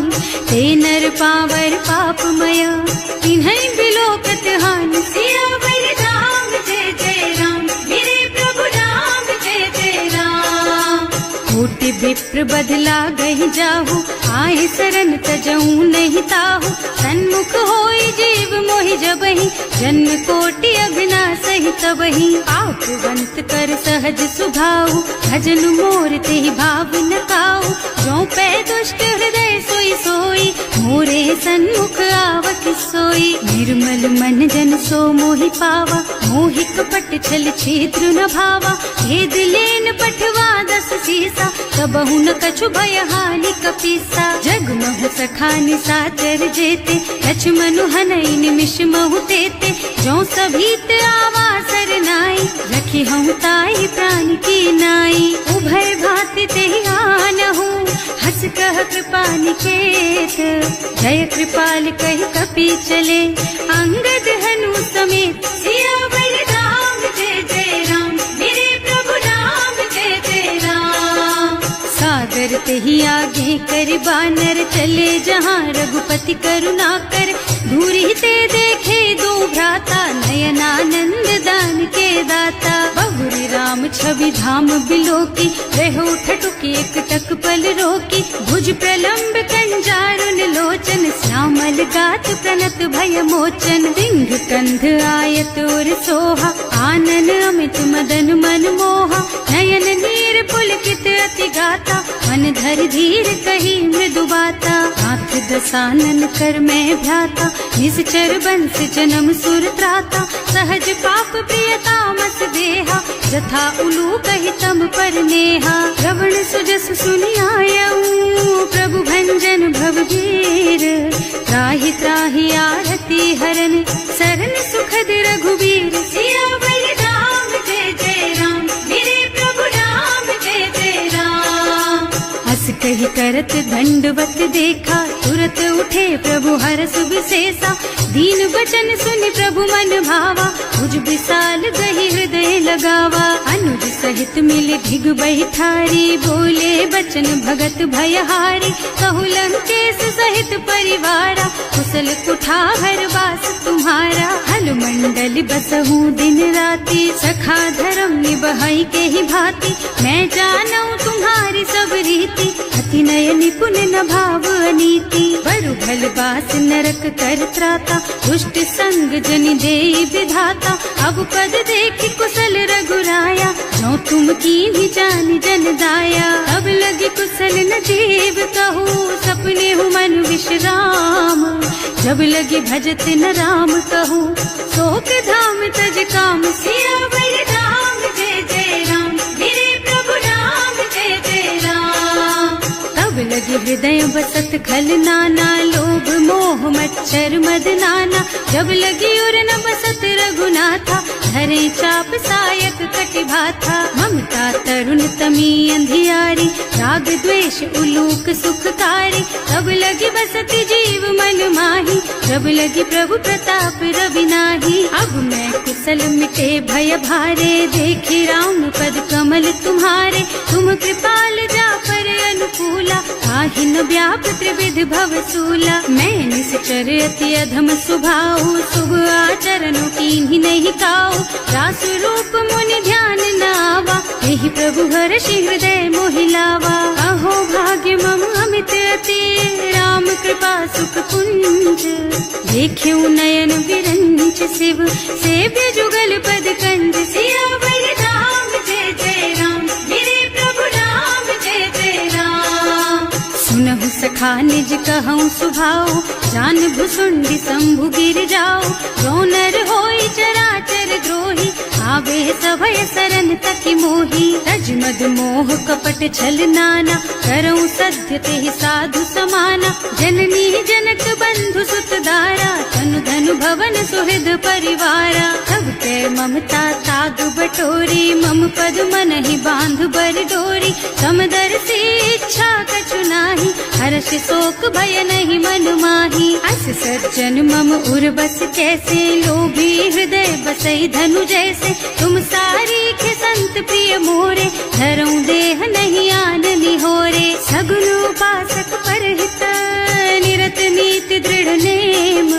ते नर पावर पापमय, तिन्है बिलोकत हानि। सिया बलि राम जय जय राम, मेरे प्रभु राम जय जय राम। कोटि विप्र बदला गहि जाहु, आए शरण तजऊ नहीं ताहु। सन्मुख होई जीव मोहि जबहि, जन्म कोटि अभिनाशहि तबहि। पापवंत कर सहज सुभाऊ, भजन मोर तेहि भाव न काऊ। जो पै दुष्ट हृदय सोई सोई, मोरे सन्मुख आवत सोई। निर्मल मन जन सो मोहि पावा, मोहि कपट छल छिद्र न भावा। भेद लेन पठवा दस सीसा, कबहु न कछु भय हानि कपीसा। जग महु सखा निसाचर जेते, लक्ष्मण हनई निमिष महु तेते। जो सभीत आवा सरनाई, रखी हूँ ताई प्राण की नाई। उभय भांति तेहि आनहु, हस कह कृपा निकेत। जय कृपाल कहि कपि चले, अंगद हनु समेत। सिया बलि राम जय जय राम, मेरे प्रभु राम जय जय राम। सादर तेहि आगे कर बानर, चले जहाँ रघुपति करुणा कर। दूरी ते देखे दो भ्राता, नयनानंद दान के दाता। बहुरी राम छवि धाम बिलोकी, रहो ठठुकी एक टक पल रोकी। भुज प्रलंब कंजारुन लोचन, श्यामल गात प्रणत भय मोचन। सिंह कंध आयत और सोहा, आनन अमित मदन मन मोहा। नयन नीर पुलकित अति गाता, मन धर धीर कही मृदु बाता। हाथ दसानन कर मैं भ्राता, निश्चर बंस जन्म सुर त्राता। सहज पाप प्रिय तामस देहा, जथा उलू कहि तम पर नेहा। श्रवण सुजस सुनि आयऊ, प्रभु भंजन भवभीर। त्राहि त्राहि आरती हरन, सरन सुखद रघुबीर। सिया बलि राम जय जय राम, मेरे प्रभु राम जय जय राम। हस कहि करत दंडवत देखा, तुरत उठे प्रभु हरष विशेषा। दीन वचन सुनि प्रभु मन भावा, भुज विशाल गहि हृदय लगावा। अनुज सहित मिल धिग बैठारी, बोले बचन भगत भयहारी। कहु लंकेश सहित परिवारा, कुशल कुठार वास तुम्हारा। हल मंडल बसहु दिन राति, सखा धर्म निबहई के ही भांति। मैं जानऊ तुम्हारी सब रीति, अति नय निपुण न भाव अनीति। बरु भल बास नरक कर त्राता, दुष्ट संग जनि देई विधाता। अब पद देखि कुशल रघुराया, जो तुम कीन्ही जानि जन दाया। अब लगी कुशल न जीव कहू, सपने हूँ मन विश्राम। जब लगी भजत न राम कहूँ, शोक धाम तज काम। सिया बलि राम जय जय राम, मेरे प्रभु राम जय जय राम। तब लगे हृदय बसत खल नाना, लोभ मोह मच्छर मद नाना। जब लगी उर न बसत रघुनाथा, धरे चाप सायक कटि भाथा। ममता तरुण तमी अंधियारी, विकारी, राग द्वेष उलूक सुखकारी, तब लगी बसती जीव मन माही, जब लगी प्रभु प्रताप रवि नाही। अब मैं कुशल मिटे भय भारे, देखी राम पद कमल तुम्हारे, तुम कृपाल जापर अनुकूला, आहि न व्याप त्रिविध भव सूला। मैं निश्चर अति अधम स्वभाव, शुभ आचरणों कीन्ही नहीं काऊ, रास रूप मुनि ध्यान न आवा, यही प्रभु हर्षि हृदय मोहिलावा। अहो भाग्य मम अमित अति, राम कृपा सुख कुंज, देख्यू नयन विरंच शिव, सेव्य जुगल पद कंज। सियावर राम जय जय राम, मेरे प्रभु राम जय जय राम। सुनहु सखा निज कहूँ सुभाऊ, जान भुसुंडी शंभु गिर जाओ, रोनर होई चराचर द्रोही, आवे सभय सरन तकी मोही। तज मद मोह कपट छल नाना, करऊं सत्य तेहि साधु समाना, जननी जनक बंधु सुत दारा, तनु धनु भवन सुहृद परिवारा। तब के ममता ताग बटोरी, मम पद मन ही बांध बर डोरी, समदर से इच्छा कछु नाही, हर्ष शोक भय नहीं मन माही। अस सज्जन मम उर बस कैसे, लोभी हृदय बसई धनु जैसे, तुम सारी के संत प्रिय मोरे, धरऊं देह नहीं आन निहोरे। सगुन उपासक परहित, निरत नीति दृढ़ नेम,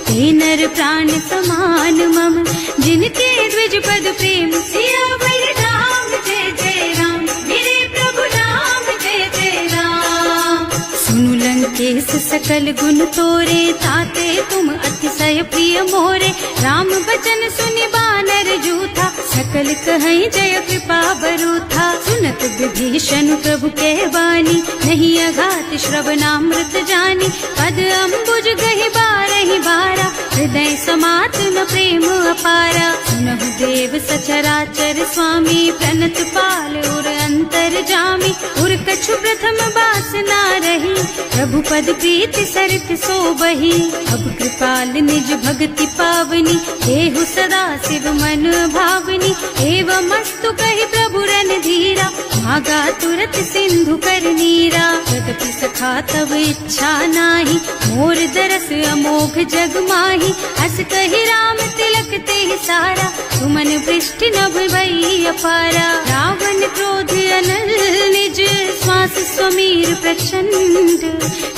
ते नर प्राण समान मम, जिनके द्विज पद प्रेम। सियावर राम जय जय राम, मेरे प्रभु राम जय जय राम। सुनु लंकेश सकल गुण तोरे, ताते तुम अतिशय प्रिय मोरे, राम बचन सुनि बानर जूथा, सकल कहई जय कृपा बरूथा। सुनत विभीषण प्रभु के बानी, नहीं अघात श्रवणामृत जानी, पद अम्बुज गहि बारहि बारा, हृदय समात्म प्रेम अपारा। सुनहु देव सचराचर स्वामी, प्रणत पाल उर अंतर जामी, उर कछु प्रथम बासना रही, प्रभु पद प्रीति सरित सोबही। अब कृपाल निज भक्ति पावनी, देहु सदा शिव मन भावनी, एवं मस्तु कहि प्रभु रन धीरा, भागा तुरत सिंधु कर नीरा। यद्यपि सखा तब इच्छा नाही, मोर दरस अमोघ जग माही, अस कहि राम तिलक तेहि सारा, सुमन वृष्टि नभ भई अपारा। रावण क्रोध अनल निज, श्वास स्वमीर प्रचंड,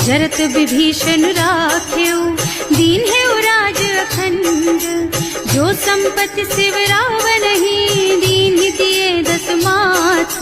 जरत विभीषण राख्यो, दीन है राज अखंड। जो संपत्ति शिव रावण ही, दीन दिए दस माथ,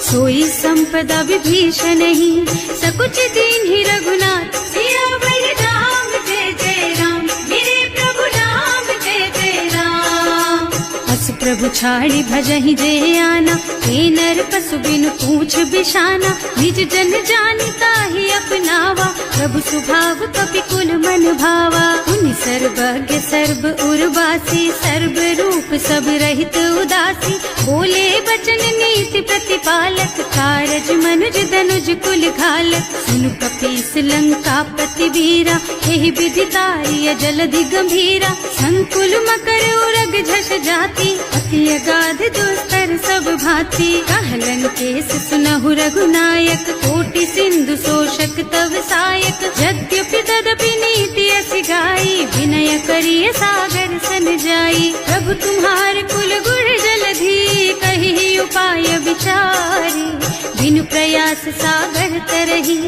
सोई संपदा विभीषण ही, सकुच दीन ही रघुनाथ। सियावर राम जय जय राम, मेरे प्रभु राम जय जय राम। अस प्रभु छाड़ी भजहि जे आना, हे नर पशु बिनु पूछ बिशाना, निज जन जानिता ही अपनावा, प्रभु स्वभाव कपि कुल मन भावा। उनि सर्वज्ञ सर्व उर्वासी, सर्व रूप सब रहित उदासी, बोले बचन नीति प्रतिपालक, कारज मनुज धनुज कुल घालक। सुनु कपीस लंकापति वीरा, यही विधि तारिय जलधि गंभीरा, संकुल मकर उरग झष जाति, अति अगाध दुस्तर सब भांति। कहलन केस सुनहु रघुनायक, कोटि सिंधु शोषक तव सायक, यद्यपि तदपि नीति अस गाई, विनय करिय सागर सन जाई। प्रभु तुम्हार कुल गुण जलधि, कहि उपाय विचारी, बिनु प्रयास सागर तरही,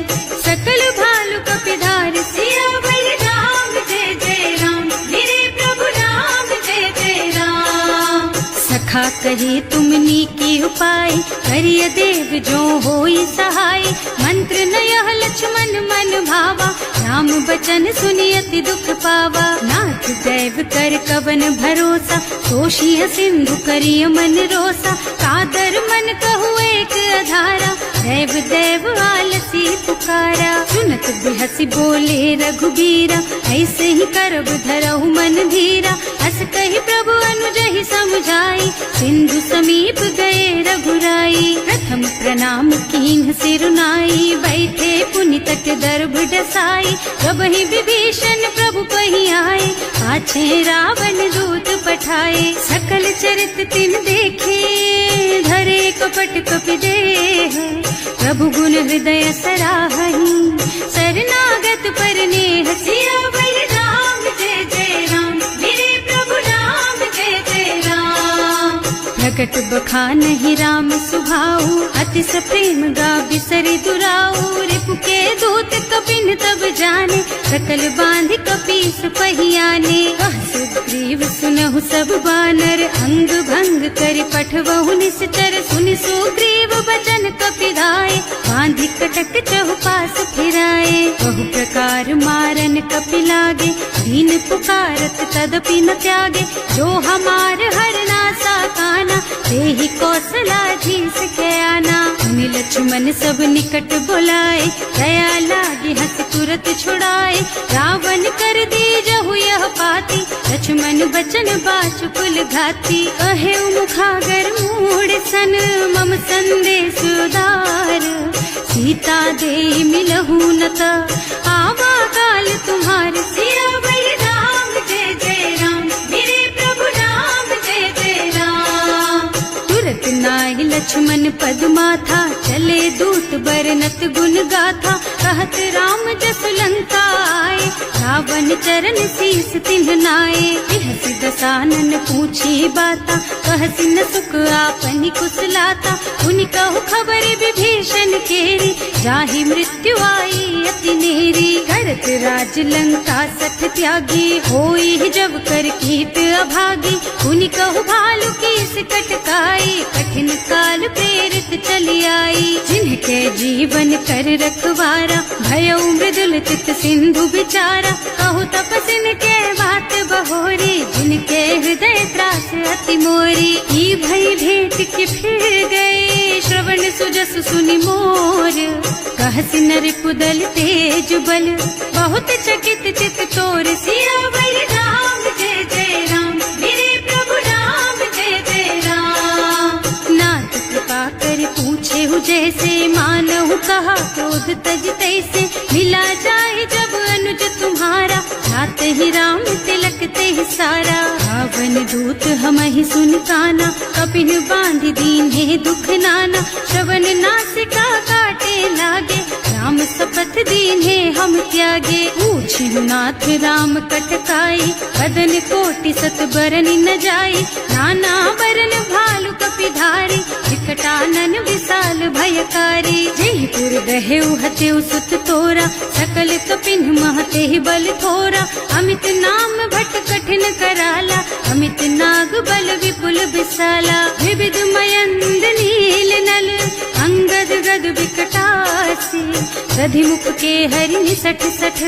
सकल भालु कपिधार। सियावर राम जय जय राम, मेरे प्रभु राम जय जय राम। सखा कही तुमनी की उपाय, करिय देव जो होई सहाय, मंत्र न यह लक्ष्मण मन भावा, राम बचन सुनि अति दुख पावा। नाथ दैव कर कवन भरोसा, तोषिय सिंधु करिय मन रोसा, कादर मन कहु एक अधारा, दैव दैव आलसी पुकारा। सुनत बिहसी बोले रघुबीरा, ऐसे ही करब धरहु मन धीरा, अस कहि प्रभु अनुजहि समझाई, सिंधु समीप गए रघुराई। प्रथम प्रणाम कीन्ह सिरुनाई, बैठे पुनि तट दर्भ डसाई, प्रभहि विभीषण प्रभु पहि आए, पाछे रावण दूत पठाए। सकल चरित तिन देखे, धरे कपट कपि देह, प्रभु गुण हृदय सराहहि शरणागत पर नेह सियावर राम जय जय राम मेरे प्रभु राम जय जय राम। प्रकट बखानहि राम सुभाऊ अति सप्रेम गा बिसरि दुराऊ रिपु के दूत कपिन तब जाने सकल बांध कपीस पहियाने। कह सुग्रीव सुनहु सब बानर अंग भंग कर पठवहु निश्चर सुनि सुग्रीव बचन कपिधाए बांधि कटक चहुपास फिराए। बहु प्रकार मारन कपि लागे दीन पुकारत तदपि न त्यागे जो हमार हरना सा काना तेहि कौशलाधीश के आना। मुनि लक्ष्मण सब निकट बुलाए दया लागी हंस तुरत छुड़ाए रावण कर दीजहु यह पाती लक्ष्मण बचन बाचुकुल घाती। कहे मुखागर मूढ़ सन मम संदेश उदार सीता दे मिलहु नत आवा काल तुम्हार सियावर राम जय जय राम मेरे प्रभु राम जय जय राम। तुरत नाहि लक्ष्मण पद माथा चले दूत बरनत गुण गाथा कहत राम जसु लंका आए रावण चरण शीस तिन्ह नाए। बिहसि दसानन पूछी बाता कहसि न सुख आपनि कुशलाता उनि कहु खबर विभीषण केरी जाहि मृत्यु आई अति नेरी। करत राज लंका सठ त्यागी होई जब कर कीट अभागी उनि कहु भालु कीस कटकाई कठिन काल प्रेरित चली आई। जिनके जीवन कर रखवारा भयउ मृदुल चित सिंधु बिचारा कहु तपसिन के बात बहोरी जिनके हृदय त्रास अति मोरी। ई भई भेंट कि फिर गए श्रवण सुजस सुनि मोर कहसि नरिपुदल तेज बल बहुत चकित चित तोर सियावर राम जय जय राम मेरे प्रभु राम जय जय राम। नाथ कृपा कर पूछे हु जैसे मानहु कहा क्रोध तज तैसे मिला जाए जब अनुज तुम्हारा जात ही राम तिलक ते सारा। रावण दूत हमहि सुन काना कपिन बांध दीन है दुख नाना श्रवण नासिका काटे लागे राम शपथ दीन है हम त्यागे। पूछिहु नाथ राम कटकाई बदन कोटि सत बरन न जाई नाना बरन भालु कपिधारी विकटानन विशाल भयकारी। जयपुर दहेउ हतेउ सुत तोरा सकल कपिन महते बल थोरा अमित नाम भट कठिन कराला अमित नाग बल विपुल विशाला। विविध मयंद नील नल अंगद गद विकटासी दधिमुख के हरि सठ सठ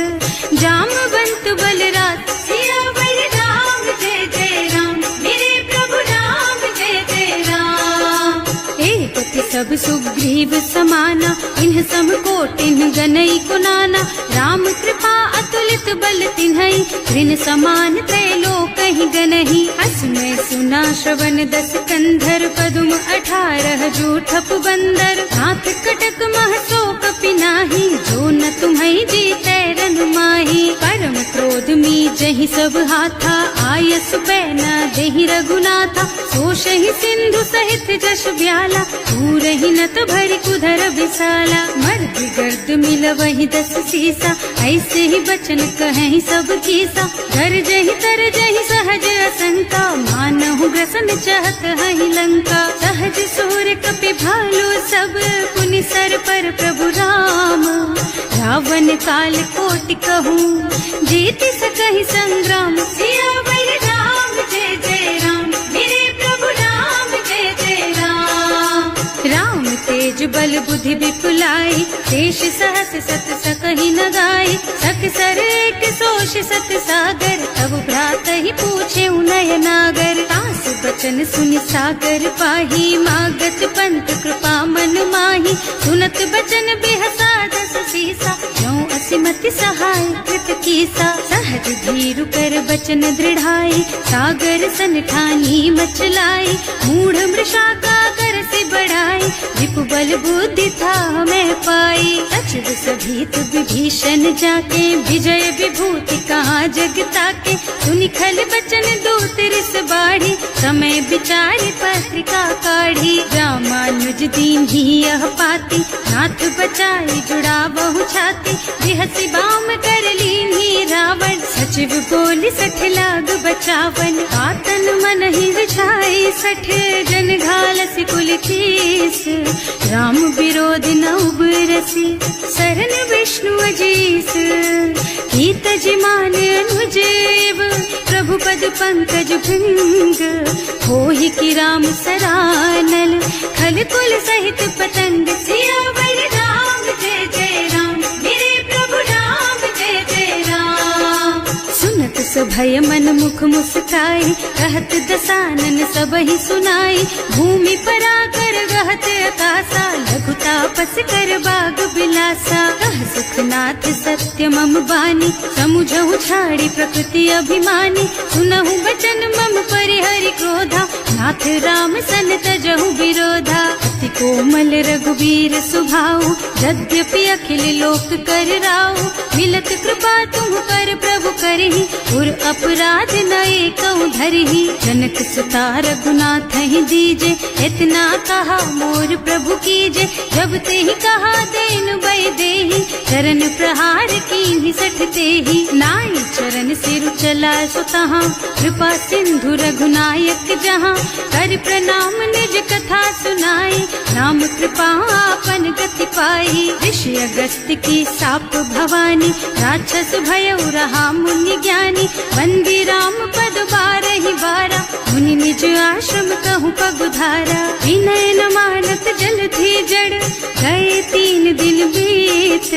जामवंत बलराज सियावर राम जय जय राम मेरे प्रभु राम जय जय राम। एक सब सुग्रीव समाना इन्ह सम कोटिन गनई कुनाना राम कृपा अतुलित बल तिन्हई ऋण समान त्रैलोकहि गनहि। असमय सुना श्रवण दस कंधर पदुम 18 जूठप बंदर हाथ कटक महसो कपि नाही जो न तुम्हई जीतै रन माही। परम क्रोध मी जहि सब हाथा आयस बैना देहि रघुनाथा सोषहि सिंधु सहित जश ब्याला पूरहि नत भरि कुधर विशाला। मर्द गर्द मिलवहि 10 सीसा ऐसे ही बचन कहें सब कीसा गरजहि तरजहि सहज असंका मानहु ग्रसन चाहत हहि लंका। सहज सूर कपि भालु सब पुनि सर पर प्रभु राम रावण काल कोटि कहूँ जीति सकहि संग्राम सियावर राम जय जय राम मेरे प्रभु राम जय जय राम। राम तेज बल बुद्धि विपुलाई देश सहस सत सकहि न गाई सक सर एक सोष सत सागर तब भ्रात ही पूछे उनय नागर। तास बचन सुनि सागर पाही मागत पंत कृपा मन माही सुनत बचन बिहसा 10 सीसा जो असिमति सहाय कृत कीसा। सहज धीरु कर बचन दृढ़ाई सागर सन ठानी मचलाई मूढ़ मृषा का कर से बढ़ाई रिपु बल बल बुद्धि था मैं पाई। सचिव सभीत विभीषण जाके विजय विभूति कहाँ जगता के। सुनि खल बचन दूत रिस बाढ़ी समय विचारी पत्रिका काढ़ी। रामानुज दीन ही यह पाती नाथ बचाई जुड़ा बहु छाती। बिहसी बाम कर लीन्ही रावण सचिव बोली सठ लाग बचावन। आतन मन ही रिझाई सठ जन घालसी कुल कीस। राम विरोध न उबरसी शरण विष्णु अजीस। हीत जिमान अनुजेव प्रभु पद पंकज भृंग। होहि की राम सरानल खल कुल सहित पतंग। सियावर राम जय जय राम मेरे प्रभु राम जय जय राम। सुनत सभय मन मुख मुस्काई कहत दसानन सब ही सुनाई। भूमि पराकर गहत आकाशा लघु तापस कर बाग बिलासा। कह सुखनाथ सत्य मम बानी समुझहु छाड़ी प्रकृति अभिमानी। सुनहु बचन मम परिहरि क्रोधा नाथ राम सन तजहु विरोधा। अति कोमल रघुबीर सुभाऊ यद्यपि अखिल लोक कर राऊ। मिलत कृपा तुम पर प्रभु करहि उर अपराध नए कऊ धरहि। जनक सुता रघुनाथ ही दीजे इतना कहा मोर प्रभु कीजे। जब ते ही कहा देन बय देहि चरण प्रहार कीन्हि सठ तेहि। नाई चरण सिर चला सुतहाँ कृपा सिंधु रघुनायक जहाँ। कर प्रणाम निज कथा सुनाई राम कृपा आपन गति पाई। ऋषि अगस्त की साप भवानी राक्षस भयउ रहा मुनि ज्ञानी। बंदी राम पद बारहि बारा मुनि निज आश्रम कहूँ पगुधारा। विनय न मानत जल थी जड़ गए 3 दिन बीत।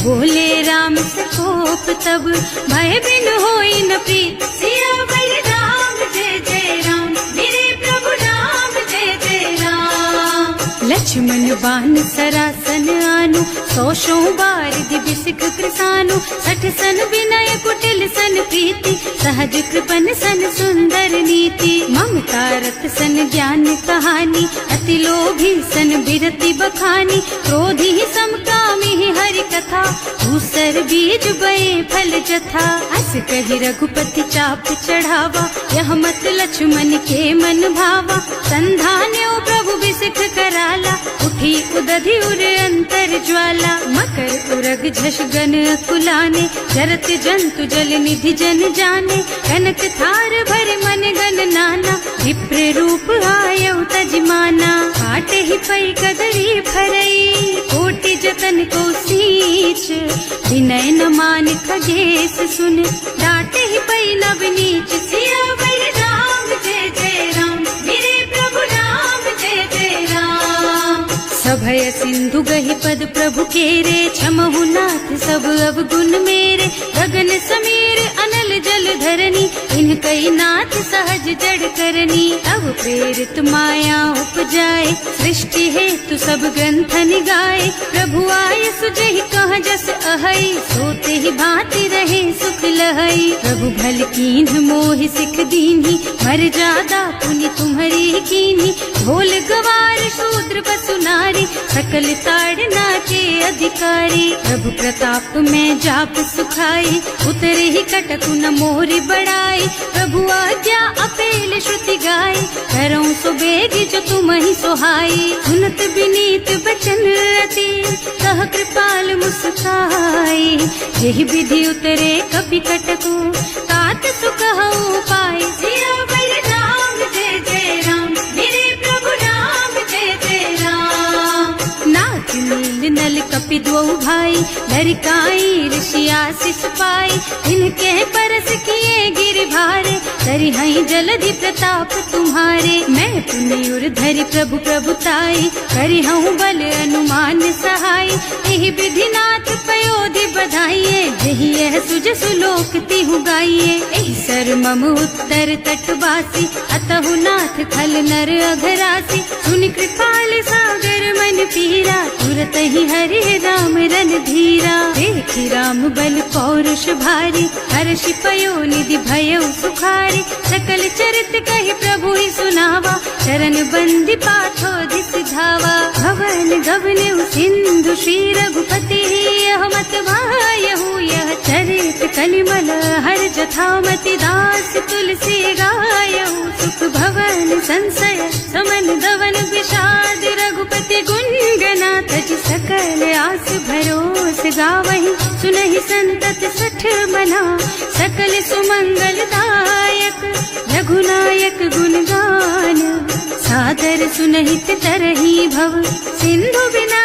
बोले राम से कोप तब भय बिन होई न प्रीत। सियावर राम जय जय राम मेरे प्रभु राम जय जय राम। लक्ष्मण बान सरासन आनु 100 बार दिव्य सिख कृसानु। 60 सन विनय कुटिल सन प्रीति सहज कृपन सन सुंदर नीति। ममता रत सन ज्ञान कहानी अति लोभी सन बिरति बखानी। क्रोधी ही समकामी ही हरि कथा दूसर बीज बये फल जथा। अस कहि रघुपति चाप चढ़ावा यह मत लक्ष्मण के मन भावा। संधान्यो प्रभु बिसिख कराला उठी उदधि उर अंतर ज्वाला। मकर उरग झष गन अकुलाने जरत जंतु जल निधि जन जाने। कनक थार भर मन गन नाना विप्र रूप आयउ तजमाना। काटे ही पई कदरी फरई कोटि जतन को सींच। विनय न मान खगेश सुन डांटे ही पई नव नीच। सियावर राम जय जय राम मेरे प्रभु राम जय जय राम। सभय सिंधु गहि पद प्रभु केरे क्षमहु नाथ सब अवगुण मेरे। गगन समीर अनल जल धरनी इन कई नाथ सहज जड़ करनी। अब प्रेरित माया उपजाए सृष्टि हेतु सब ग्रंथन गाए। प्रभु आय सुजहि कह जस अहै सोते ही भांति रहे सुख लहै। प्रभु भल कीन्ह मोहि सिख दीन्ही मर्यादा पुनि तुम्हरी कीन्ही। भोल गवार शूद्र पशु नारी सकल ताड़ना के अधिकारी। प्रभु प्रताप में जाप सुखाई उतरे ही कटकु न मोरी बढ़ाई। प्रभु आज्ञा अपेल श्रुति गाय करऊं सो बेगी जो तुम ही सोहाई। सुनत विनीत बचन रति कह कृपाल मुस्काई। यही विधि उतरे कपि कटकु तात सुकहु पाई। सियावर राम जय जय राम मेरे प्रभु राम जय जय राम। नाथ नील नल कपि दो भाई लरिकाई ऋषि आशीष पाई। इनके परस किए गिर भारे तरि हई जलधि प्रताप तुम्हारे। मैं पुनि उर धरि प्रभु प्रभुताई करि हूँ बल अनुमान सहाय। यही विधि नाथ पयोधि बधाइए यही यह सुज सुलोक तिहु गाइए। यही सर मम उत्तर तटवासी अतहु नाथ खल नर अघरासी। सुनि कृपाल सागर मन पीरा तुरत ही हरे राम रन धीरा। देखि राम बल पौरुष भारी हर्षि पयो निधि भयउ सुखारी। सकल चरित कहि प्रभु ही सुनावा चरण बंदी पाथो दिस धावा। भवन गान गवने सिंधु श्री रघुपति यह मत वायहु यह चरित कलिमल हर जथामति दास तुलसी गायहु सुख भवन संशय समन दवन विषाद रघुपति गुणगना तज सकल आस भरोस गावहि सुनहि संतत सठ मना सकल सुमंगल दायक रघुनायक गुणगान सादर सुनहित तरही भव सिंधु बिना